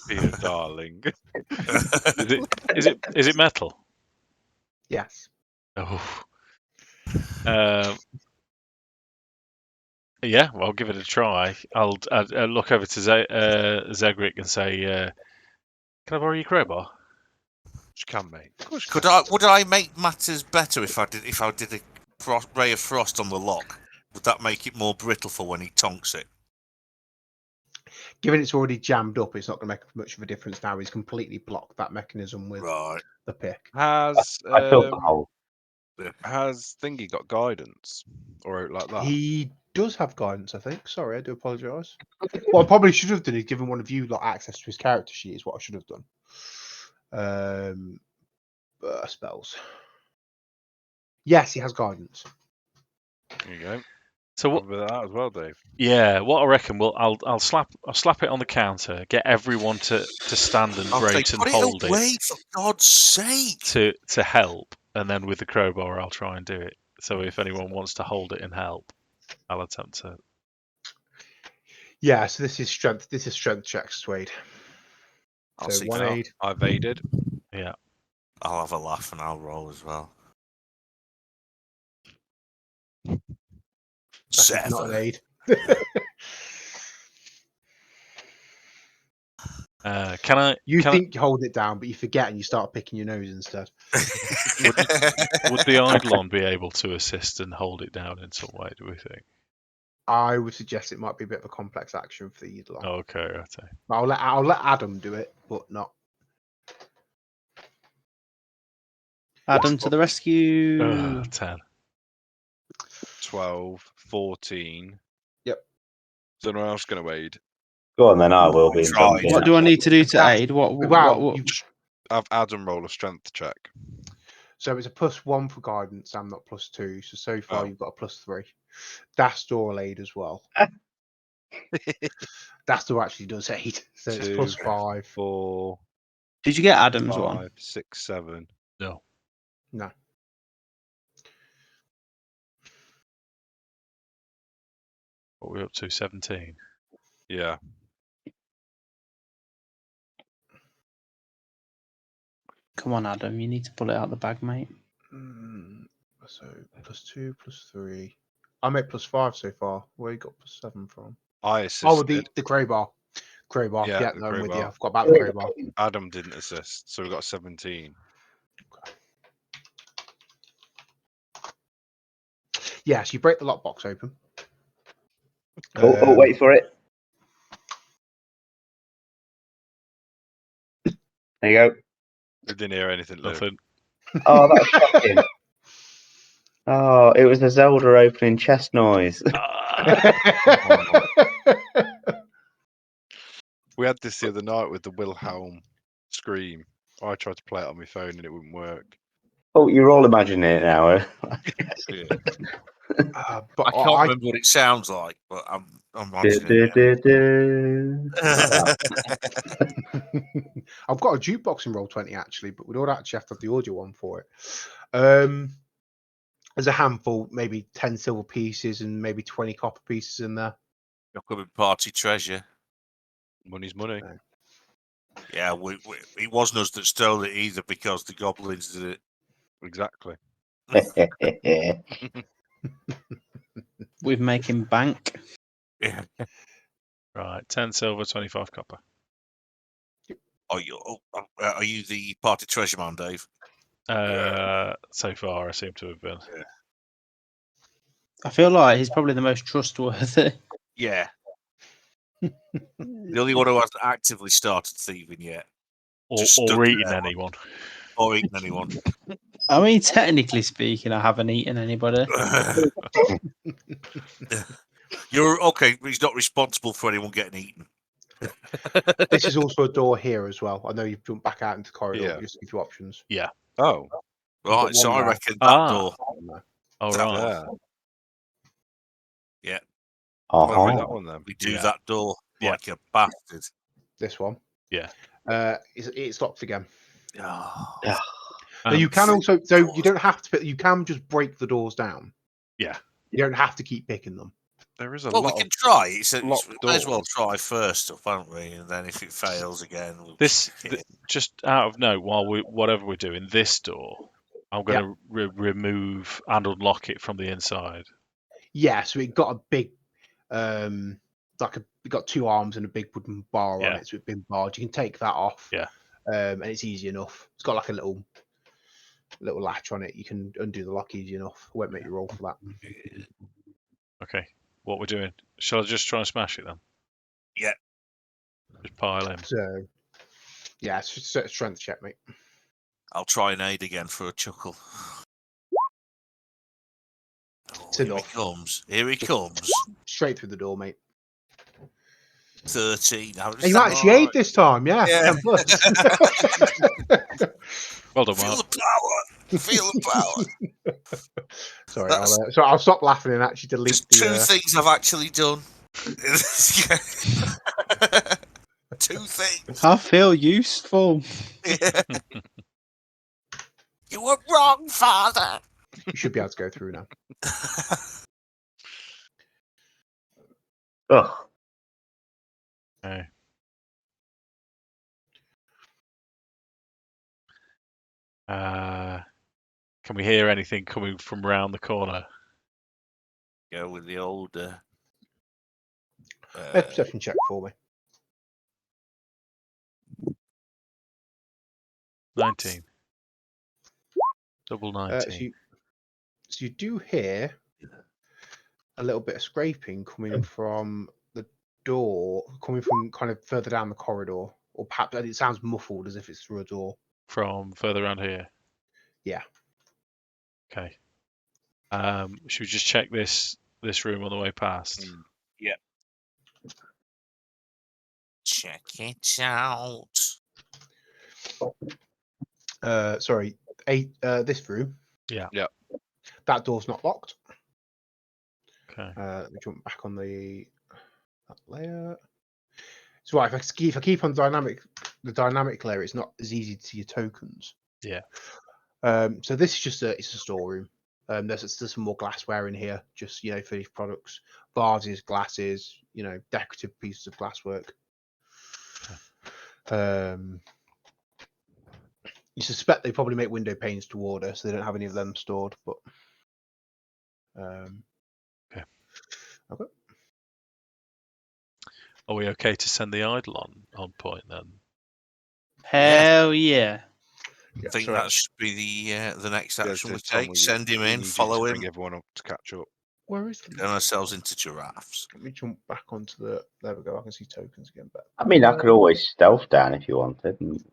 Be a darling. Is it metal? Yes. Oh. Yeah, well, I'll give it a try. I'll look over to Zegric and say, "Can I borrow your crowbar?" Which can, mate. Of course you Would can. I make matters better if I did a ray of frost on the lock? Would that make it more brittle for when he tonks it? given it's already jammed up, it's not going to make much of a difference now. He's completely blocked that mechanism with Right. the pick. Has I filled the hole. has Thingy got guidance or out like that? He does have guidance, I think. Sorry, I do apologise. What I probably should have done is given one of you like access to his character sheet is what I should have done. Spells. Yes, he has guidance. There you go. So what? With that as well, Dave. Yeah, what I reckon. Well, I'll slap it on the counter. Get everyone to stand and I'll say, brace and put hold it away, for God's sake. to help, and then with the crowbar, I'll try and do it. So if anyone wants to hold it and help, I'll attempt to. Yeah, so this is strength. This is strength checks, Wade. I'll So see. one aid. I've aided. Yeah. I'll have a laugh and I'll roll as well. That is not an 7. aid. Can I? You can think you hold it down, but you forget and you start picking your nose instead. would the Eidolon be able to assist and hold it down in some way? Do we think? I would suggest it might be a bit of a complex action for the Eidolon. Okay, okay. I'll let Addam do it, but not. Addam to the rescue. 10. 12, 14. Yep. Is anyone else going to aid? Go on then, I will be. Tried. What do I need to do to aid? Well, Have Adam roll a strength check. So it's a +1 for guidance. I'm not +2. So far Oh. you've got a +3. Dastor will aid as well. Dastor actually does aid, so it's 2, +5. 4, Did you get Adam's 5, one? 6, 7. No. No. What are we up to? 17. Yeah. Come on, Adam. You need to pull it out the bag, mate. So +2, +3. I'm at +5 so far. Where you got +7 from? I Oh, assisted. the crowbar. Crowbar. Yeah, Yeah, the no, I'm with you. crowbar. I forgot about the crowbar. Adam didn't assist, so we got 17. Yeah, so you break the lockbox open. Oh, wait for it. There you go. We didn't hear anything, Lou. Nothing. Oh, that's shocking. Oh, it was a Zelda opening chest noise. We had this the other night with the Wilhelm scream. I tried to play it on my phone and it wouldn't work. Oh, you're all imagining it now. Yeah. But I can't remember what it sounds like, but I'm imagining it. I've got a jukebox in Roll20 actually, but we don't actually have to have the audio one for it. There's a handful, maybe 10 silver pieces and maybe 20 copper pieces in there. You're coming party treasure. Money's money. Yeah, it wasn't us that stole it either because the goblins did it. Exactly. We're making bank. Yeah. Right. 10 silver, 25 copper. Are you the party treasure man, Dave? So far, I seem to have been. Yeah. I feel like he's probably the most trustworthy. Yeah. The only one who hasn't actively started thieving yet. Or Just stood eating there. anyone. Or eaten anyone. I mean, technically speaking, I haven't eaten anybody. You're okay, but he's not responsible for anyone getting eaten. This is also a door here as well. I know you've jumped back out into the corridor, Yeah. but just to give you options. Oh, Right, so one I there. reckon that door. Oh, That right. yeah. Uh-huh. I'll that one then. We do Yeah. that door Yeah. like a bastard. This one. Yeah. It's locked again. Oh. Now you can also, so you don't have to, you can just break the doors down. Yeah. You don't have to keep picking them. There is a Well, we lot can of try. We locked may as well doors. try first up, haven't we? And then if it fails again, we'll This, kick it in. just out of note, whatever we're doing, this door, I'm going to remove and unlock it from the inside. Yeah, so it got a big, it got two arms and a big wooden bar on Yeah. it, so it's been barred. You can take that off. Yeah. And it's easy enough. It's got like a little latch on it. You can undo the lock easy enough. I won't make you roll for that. Okay. What we're doing? Shall I just try and smash it then? Yeah. Just pile him. So, yeah, it's just a strength check, mate. I'll try and aid again for a chuckle. Oh, It's here enough. he comes. Here he comes. Straight through the door, mate. 13. And you actually aid this time, yeah. Yeah. 10 plus. Well done, Feel Mark. the power. Feel the power. Sorry, That's- I'll stop laughing and actually delete There's the. two things I've actually done. Two things. I feel useful. Yeah. You were wrong, father. You should be able to go through now. Ugh. Okay. Can we hear anything coming from round the corner? Go with the old. Make a perception check for me. 19. Double 19. So you do hear a little bit of scraping coming from the door, coming from kind of further down the corridor, or perhaps it sounds muffled as if it's through a door. From further around here. Yeah. Okay. Should we just check this room on the way past? Yeah. Check it out. Sorry, this room. Yeah. Yeah. That door's not locked. Okay. Let me jump back on that layer. So right, if I keep on the dynamic layer, it's not as easy to see your tokens. Yeah. So this is just it's a storeroom. There's some more glassware in here, just finished products, vases, glasses, decorative pieces of glasswork. You suspect they probably make window panes to order, so they don't have any of them stored. But Okay. Okay. Are we okay to send the idol on point then? Hell yeah. Yeah, I think sorry. that should be the next action we There's Tom, take. Send him we in, need you to follow him, bring everyone up to catch up. Where is it? turn ourselves into giraffes. Let me jump back onto the. There we go. I can see tokens again. But I mean, I could always stealth down if you wanted. And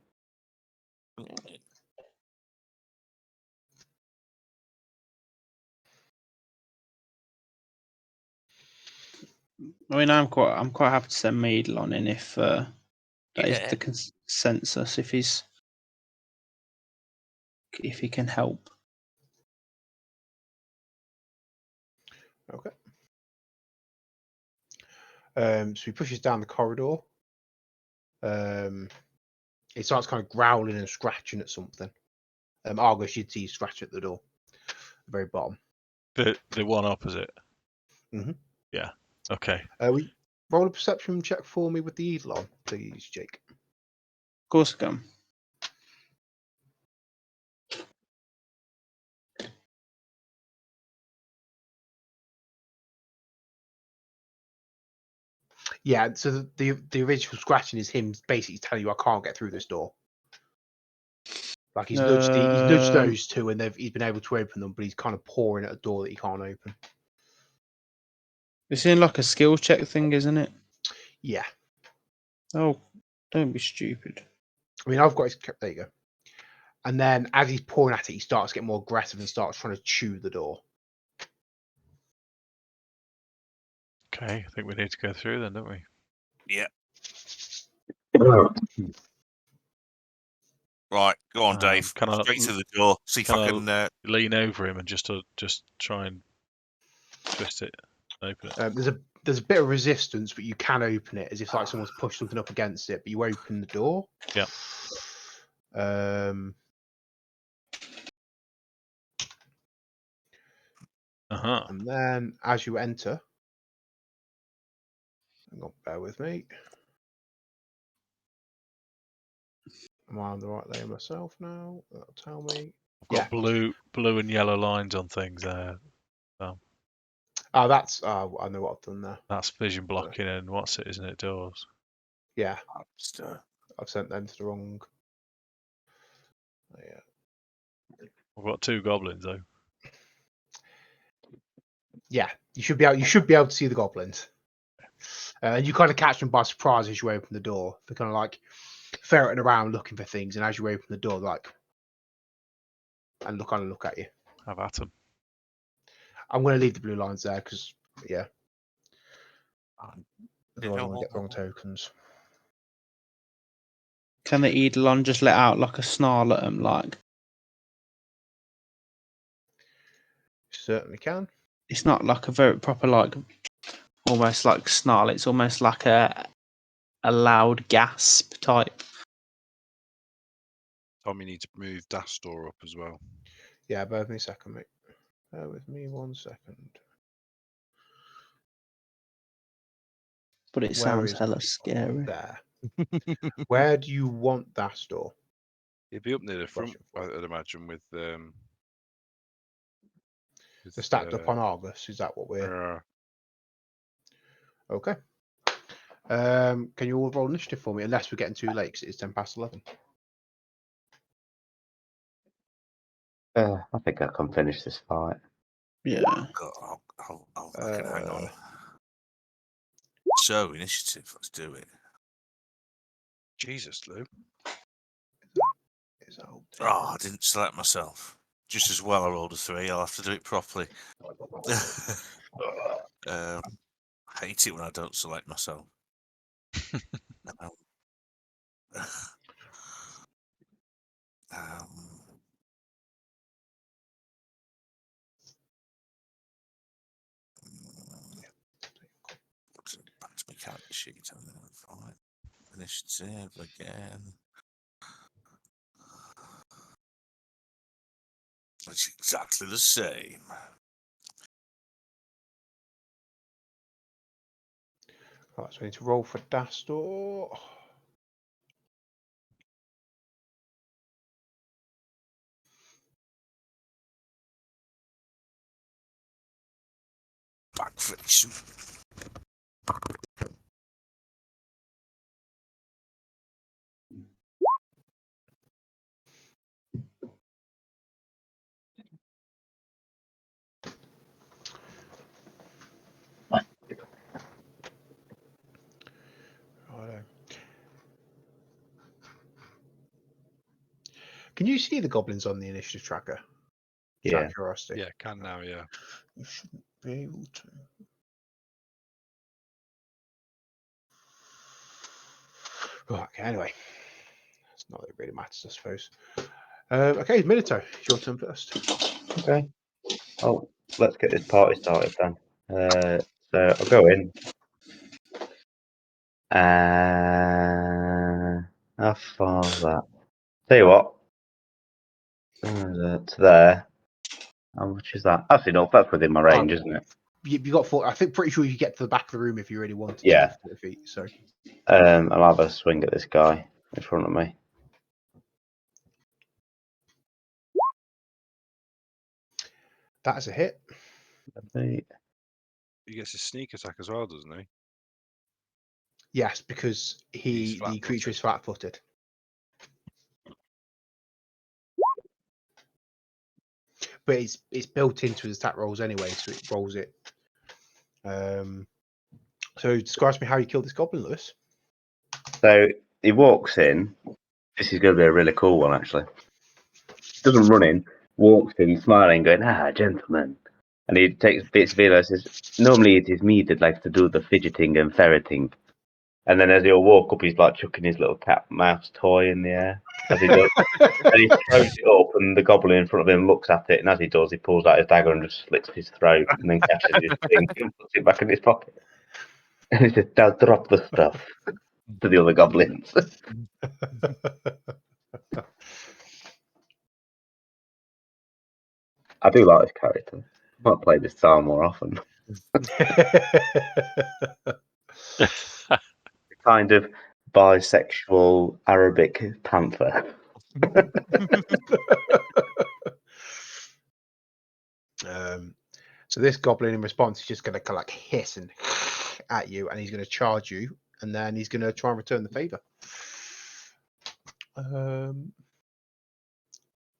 I mean, I'm quite happy to send Meadlon in if that is Yeah. the consensus. If he can help. Okay. So he pushes down the corridor. He starts kind of growling and scratching at something. Argus, you'd see you scratch at the door, the very bottom. The one opposite. Mhm. Yeah. Okay. We roll a perception check for me with the Eidolon, please, Jake. Of course, I can. Yeah. So the original scratching is him basically telling you, "I can't get through this door." Like he's nudged those two, and he's been able to open them, but he's kind of pouring at a door that he can't open. It's in like a skill check thing, isn't it? Yeah. Oh, don't be stupid. I mean, I've got his. There you go. And then as he's pouring at it, he starts getting more aggressive and starts trying to chew the door. Okay. I think we need to go through then, don't we? Yeah. Right, go on, Dave. Can I Straight to the door. See if I can. lean over him and just try and twist it, open it? There's a bit of resistance, but you can open it as if like someone's pushed something up against it. But you open the door. Yep. And then as you enter, hang on, bear with me. Am I on the right layer myself now? That'll tell me. I've got blue and yellow lines on things there. Oh, that's. I know what I've done there. That's vision blocking and what's it, isn't it? Doors. Yeah. I've sent them to the wrong. Yeah. I've got 2 goblins though. Yeah, you should be able to see the goblins. And you kind of catch them by surprise as you open the door. They're kind of like ferreting around looking for things, and as you open the door, like, and look at you. Have at 'em. I'm going to leave the blue lines there because, yeah, Um, I don't want to get the wrong tokens. Can the Eidolon just let out like a snarl at them? Like, Certainly can. it's not like a very proper, like, almost like snarl. It's almost like a loud gasp type. Tommy needs to move Dastor up as well. Yeah, bear with me a second, mate. Bear with me 1 second. But it Where sounds is hella he? scary. There. Where do you want Dastor? He'd be up near the front, Question for I'd imagine, with They're stacked up on Argus. Is that what we're... Okay. Can you all roll initiative for me? Unless we're getting too late, 'cause it's 10 past 11. I think I can finish this fight. Yeah. I'll fucking hang on. So, initiative, let's do it. Jesus, Lou. Is that all Oh, I didn't select myself. Just as well I rolled a 3, I'll have to do it properly. I hate it when I don't select myself. Back to my character sheet. I'm going to find initiative again. It's exactly the same. Right, so we need to roll for Dastor. Back very soon. Righto. Can you see the goblins on the initiative tracker? Just out Yeah. of curiosity. Yeah, can now, yeah. You shouldn't be able to. Right, okay, anyway. It's not that it really matters, I suppose. Okay, Minato, it's your turn first. Okay. Oh, let's get this party started then. So I'll go in. How far is that? Tell you what. To there. How much is that? Actually, no, that's within my range, isn't it? You got 4. I think pretty sure you could get to the back of the room if you really wanted to. Yeah. 40 feet, so. I'll have a swing at this guy in front of me. That's a hit. He gets a sneak attack as well, doesn't he? Yes, because He's the creature flat-footed. is flat-footed. But it's built into his attack rolls anyway, so it rolls it. So describe to me how you killed this goblin, Lewis. So he walks in. This is going to be a really cool one, actually. Doesn't run in, walks in smiling, going, gentlemen. And he takes bits of it and says, normally it is me that likes to do the fidgeting and ferreting. And then as he'll walk up, he's like chucking his little cat mouse toy in the air as he does. And he throws it up, and the goblin in front of him looks at it, and as he does, he pulls out his dagger and just slits his throat, and then catches his thing and puts it back in his pocket. And he says, "Now drop the stuff," to the other goblins. I do like this character. I might play this style more often. Kind of bisexual Arabic panther. So this goblin in response is just going to kind of like hiss and at you, and he's going to charge you, and then he's going to try and return the favor. No,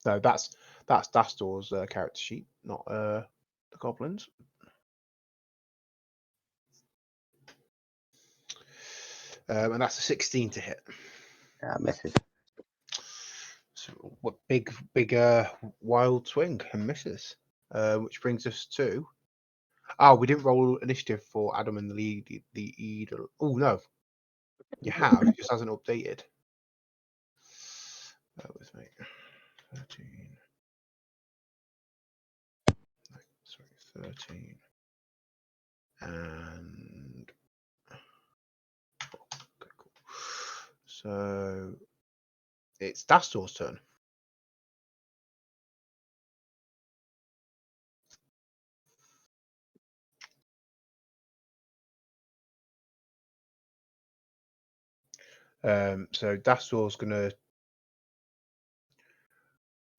that's Dastor's character sheet, not the goblins. And that's a 16 to hit. Misses. So what big wild swing and misses. Which brings us to. Oh, we didn't roll initiative for Addam and the Eidolon. Oh no, you have. It just hasn't updated. That was me. 13. No, sorry, 13. And okay, cool. So it's Dastor's turn. So Dastor's gonna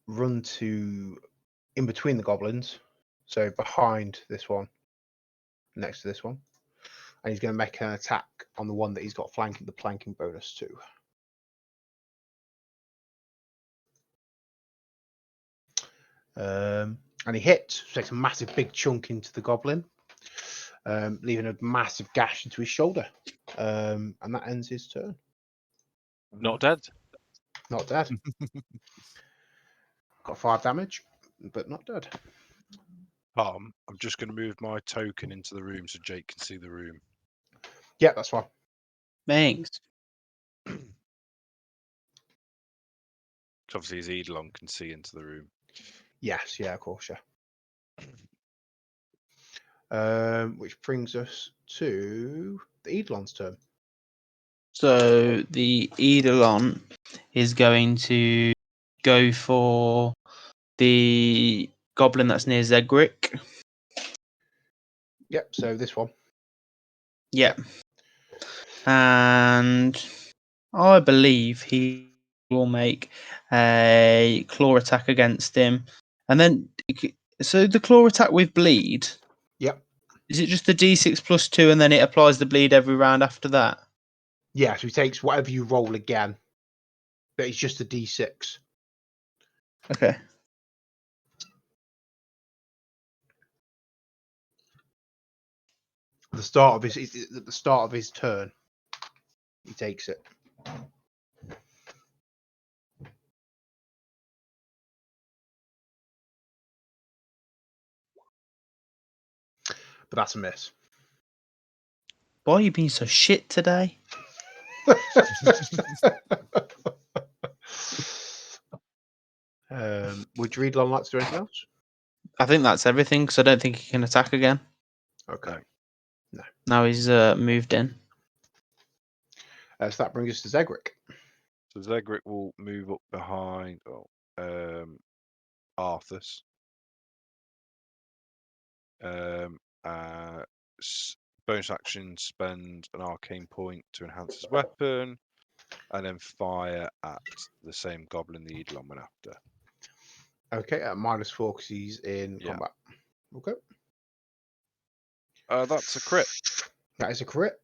run to in between the goblins, so behind this one, next to this one, and he's going to make an attack on the one that he's got flanking the planking bonus to. And he hits, takes a massive big chunk into the goblin, leaving a massive gash into his shoulder, and that ends his turn. Not dead. Not dead. Got 5 damage, but not dead. I'm just going to move my token into the room so Jake can see the room. Yeah, that's fine. Thanks. Obviously, his Eidolon can see into the room. Yes, yeah, of course, yeah. Which brings us to the Eidolon's turn. So the Eidolon is going to go for the goblin that's near Zegric. Yep, so this one. Yep. And I believe he will make a claw attack against him. And then, so the claw attack with bleed, Yep. is it just the d6 plus 2 and then it applies the bleed every round after that? Yeah, so he takes whatever you roll again, but it's just a d6. Okay. At the start of his turn, he takes it. But that's a miss. Why are you being so shit today? Would you read long lights or anything else? I think that's everything because I don't think he can attack again. Okay. Now he's moved in. So that brings us to Zegric. So Zegric will move up behind Arthas. Bonus action, spend an arcane point to enhance his weapon, and then fire at the same goblin the Eidolon went after. Okay, at -4 because he's in combat. Okay. That's a crit. That is a crit,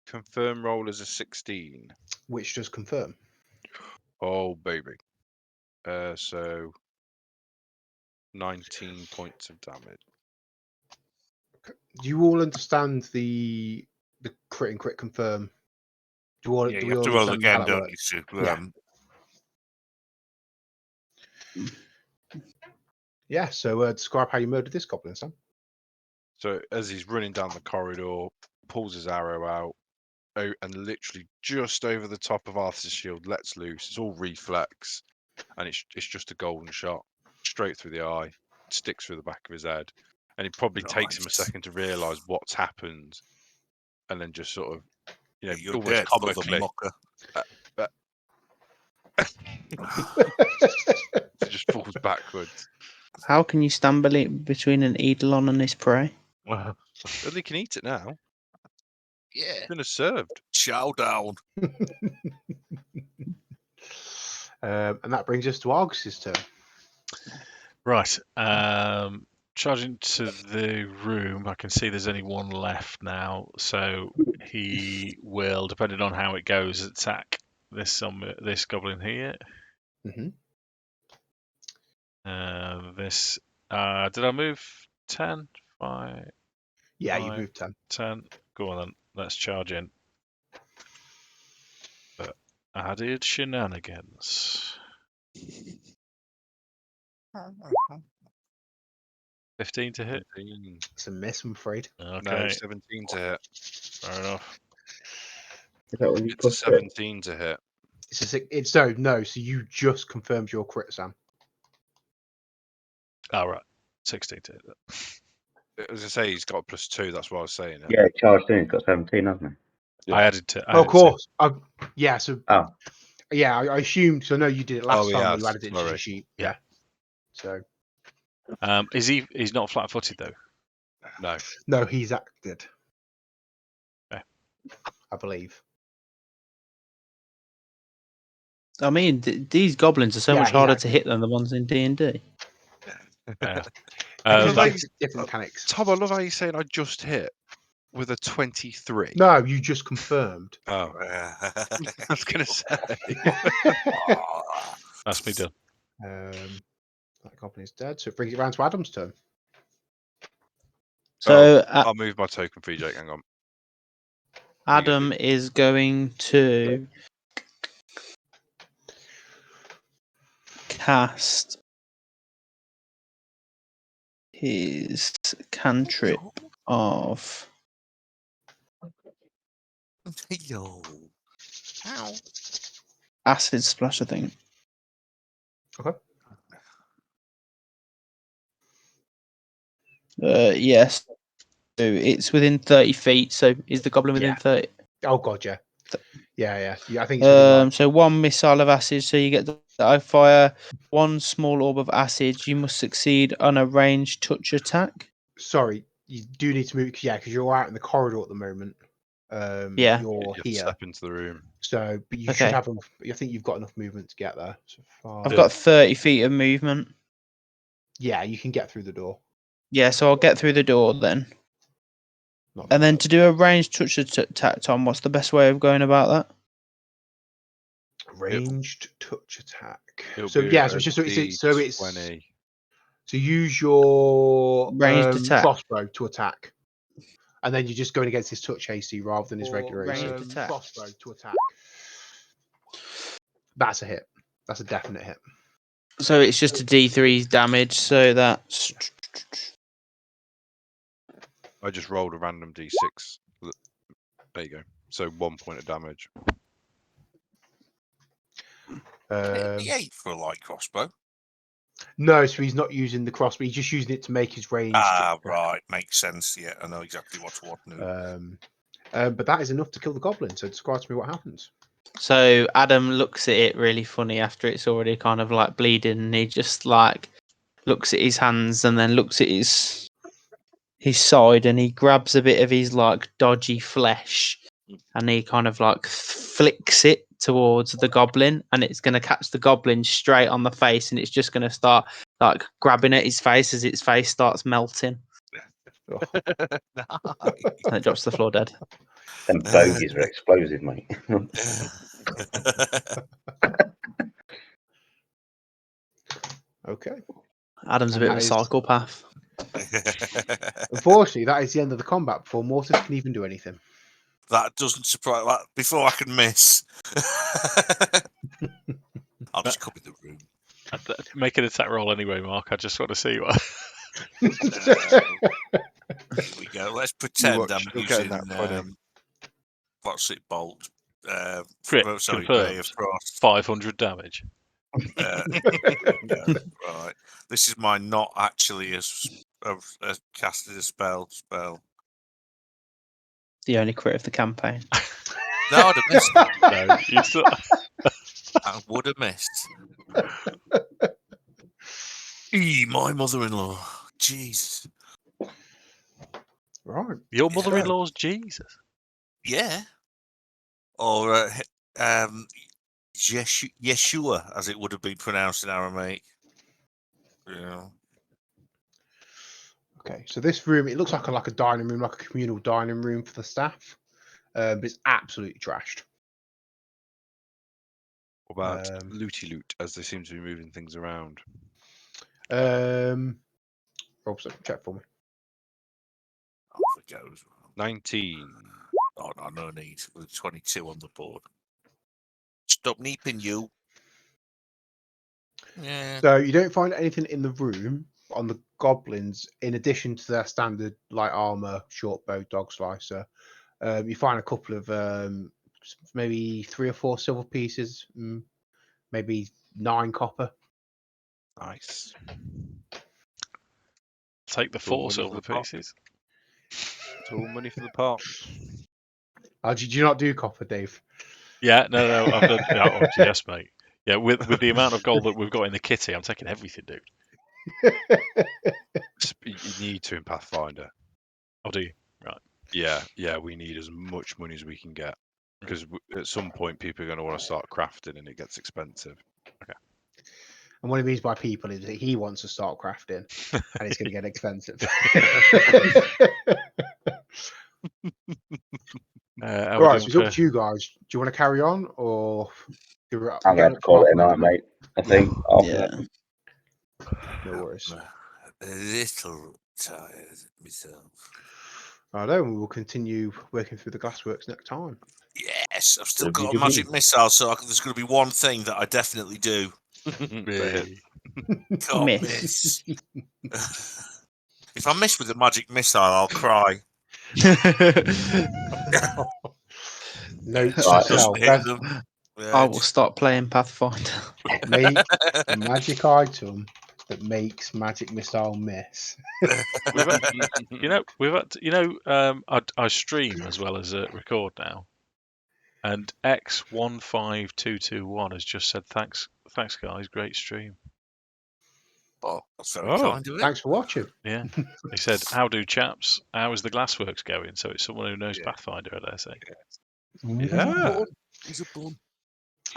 Confirm roll is a 16. which does confirm. Oh, baby. So 19 points of damage. Do you all understand the crit and crit confirm? Do we You have all to roll understand how again, that don't works? you? Yeah, so describe how you murdered this goblin, Sam. So as he's running down the corridor, pulls his arrow out, and literally just over the top of Arthur's shield, lets loose. It's all reflex, and it's just a golden shot straight through the eye, sticks through the back of his head, and it probably takes him a Nice. second to realise what's happened, and then just sort of, You're almost dead, mother comically, mocker. it just falls backwards. How can you stand between an Eidolon and his prey? Well, they can eat it now. Yeah. Dinner's served. Chow down. And that brings us to Argus's turn. Right. Charging to the room, I can see there's only one left now, so he will, depending on how it goes, attack this goblin here. Mm-hmm. This. Did I move 10? 5, Yeah, you 5, moved 10. 10. Go on then. Let's charge in. Added shenanigans. 15 to hit. 17. It's a miss, I'm afraid. No, Okay, 17 to hit. fair enough. Is that what you It's a plus three? 17 to hit. It's no. So you just confirmed your crit, Sam. All right, 16 to hit. As I say, he's got a +2. That's what I was saying. Yeah, charged in. He's got 17, hasn't he? Yeah. I added to. Oh, of course. Yeah. So Oh. yeah, I assumed. So no, you did it last he time. has, You added it into sorry. your sheet. Yeah. So Is he? He's not flat-footed though. No. no, he's acted. Okay. I believe. I mean, these goblins are so Yeah, much he's harder to active. hit than the ones in D&D. Yeah. Because like- different mechanics. Tom, I love how you're saying I just hit with a 23. No, you just confirmed. Oh, I was going to say. That's me done. That goblin is dead, so it brings it round to Adam's turn. So I'll move my token for you, Jake. Hang on. Adam is going to cast his cantrip of Yo. Ow. Acid Splash, I think. Okay. Yes. So it's within 30 feet. So is the goblin within Yeah. 30? Oh god, yeah. Yeah. I think it's within, like, So one missile of acid. So you get the I fire one small orb of acid. You must succeed on a ranged touch attack. sorry, you do need to move. Yeah, because you're out in the corridor at the moment. Yeah. You're You have to here. step into the room. So, but you Okay. should have. I think you've got enough movement to get there. So far. I've got 30 feet of movement. Yeah, you can get through the door. Yeah, so I'll get through the door then. Not And then bad. to do a ranged touch attack, Tom, what's the best way of going about that? Ranged touch attack. It'll So be yeah, a so it's 20. so use your Ranged attack. crossbow to attack, and then you're just going against his touch AC rather than his regular AC. ranged attack. Crossbow to attack. That's a hit. That's a definite hit. So it's just a D3 damage, so that's... I just rolled a random d6. There you go. So 1 point of damage. 8 for a light crossbow. No, so he's not using the crossbow. He's just using it to make his range. Right, makes sense. Yeah, I know exactly what to do. But that is enough to kill the goblin. So describe to me what happens. So Adam looks at it really funny after it's already kind of like bleeding, and he just like looks at his hands and then looks at his side, and he grabs a bit of his like dodgy flesh, and he kind of like flicks it towards the goblin, and it's going to catch the goblin straight on the face, and it's just going to start like grabbing at his face as its face starts melting, and it drops to the floor dead. Them bogies are explosive, mate. Okay. Adam's a And bit of a that is- psychopath. Unfortunately, that is the end of the combat before Mortis can even do anything. That doesn't surprise. That before I can miss, I'll just come in the room. Make an attack roll anyway, Mark. I just want to see what. Here we go. Let's pretend watch, I'm you'll get using that funny. what's it? Bolt. Crit, Sorry, confirmed. Ray of Frost. 500 damage. Yeah, right. This is my not actually as casted a spell. The only crit of the campaign. No, I'd have missed. No, you still. I would have missed. My mother-in-law. Jesus. Right. Your mother-in-law's Jesus. Yeah. Or Yeshua, as it would have been pronounced in Aramaic. Yeah. Okay, so this room, it looks like a dining room, like a communal dining room for the staff, but it's absolutely trashed. What about looty loot, as they seem to be moving things around? Robson, check for me. Off it goes. 19. Oh, no need. With 22 on the board. Stop neeping you. Yeah. So you don't find anything in the room on the goblins, in addition to their standard light armor, short bow, dog slicer. You find a couple of maybe 3 or 4 silver pieces, maybe 9 copper. Nice. Take the It's all 4 money for silver the pot. pieces. It's all money for the pot. Did you not do copper, Dave? Yeah, no, I've done. Oh, yes, mate. Yeah, with the amount of gold that we've got in the kitty, I'm taking everything, dude. You need to in Pathfinder. I'll do you. Right. Yeah, we need as much money as we can get. Because at some point, people are going to want to start crafting and it gets expensive. And what he means by people is that he wants to start crafting, and it's going to get expensive. How Right, we so it's doing up to you guys. Do you want to carry on, or I'm going to have to call it a night, mate. I think. Yeah. No worries. A little tired myself. Righto, and we will continue working through the glassworks next time. Yes, I've still got a magic missile, so there's going to be one thing that I definitely do. Hey. Can't miss. If I miss with the magic missile, I'll cry. Note to Right. self: Hit them. I will start playing Pathfinder. make a magic item that makes magic missile miss. We've had, we've had, I stream as well as record now, and X15221 has just said thanks guys, great stream. Oh, that's very Oh, kind of it. Thanks for watching. Yeah, he said, "How do chaps? How is the glassworks going?" So it's someone who knows Yeah. Pathfinder, I dare say. Yeah. He's a bum.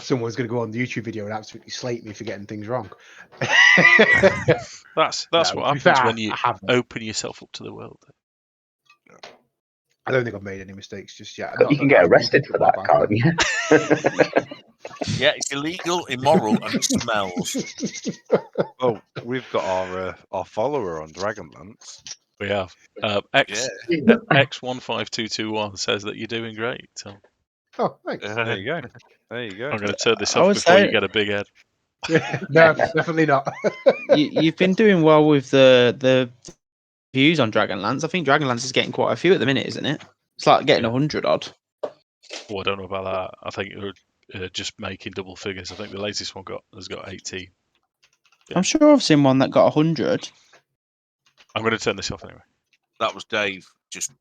Someone's going to go on the YouTube video and absolutely slate me for getting things wrong. That's No, what to be happens fair, when you I haven't. open yourself up to the world. I don't think I've made any mistakes just yet. You can get arrested for that, can't you? Yeah, it's illegal, immoral, and it smells. Oh, we've got our follower on Dragonlance. We have X15221 says that you're doing great. So Oh, thanks. There you go. There you go. I'm going to turn this I off would before you say- get a big head. No, definitely not. You've been doing well with the views on Dragonlance. I think Dragonlance is getting quite a few at the minute, isn't it? It's like getting 100 odd. Oh, I don't know about that. I think you're just making double figures. I think the latest one has got 18. I'm sure I've seen one that got 100. I'm going to turn this off anyway. That was Dave just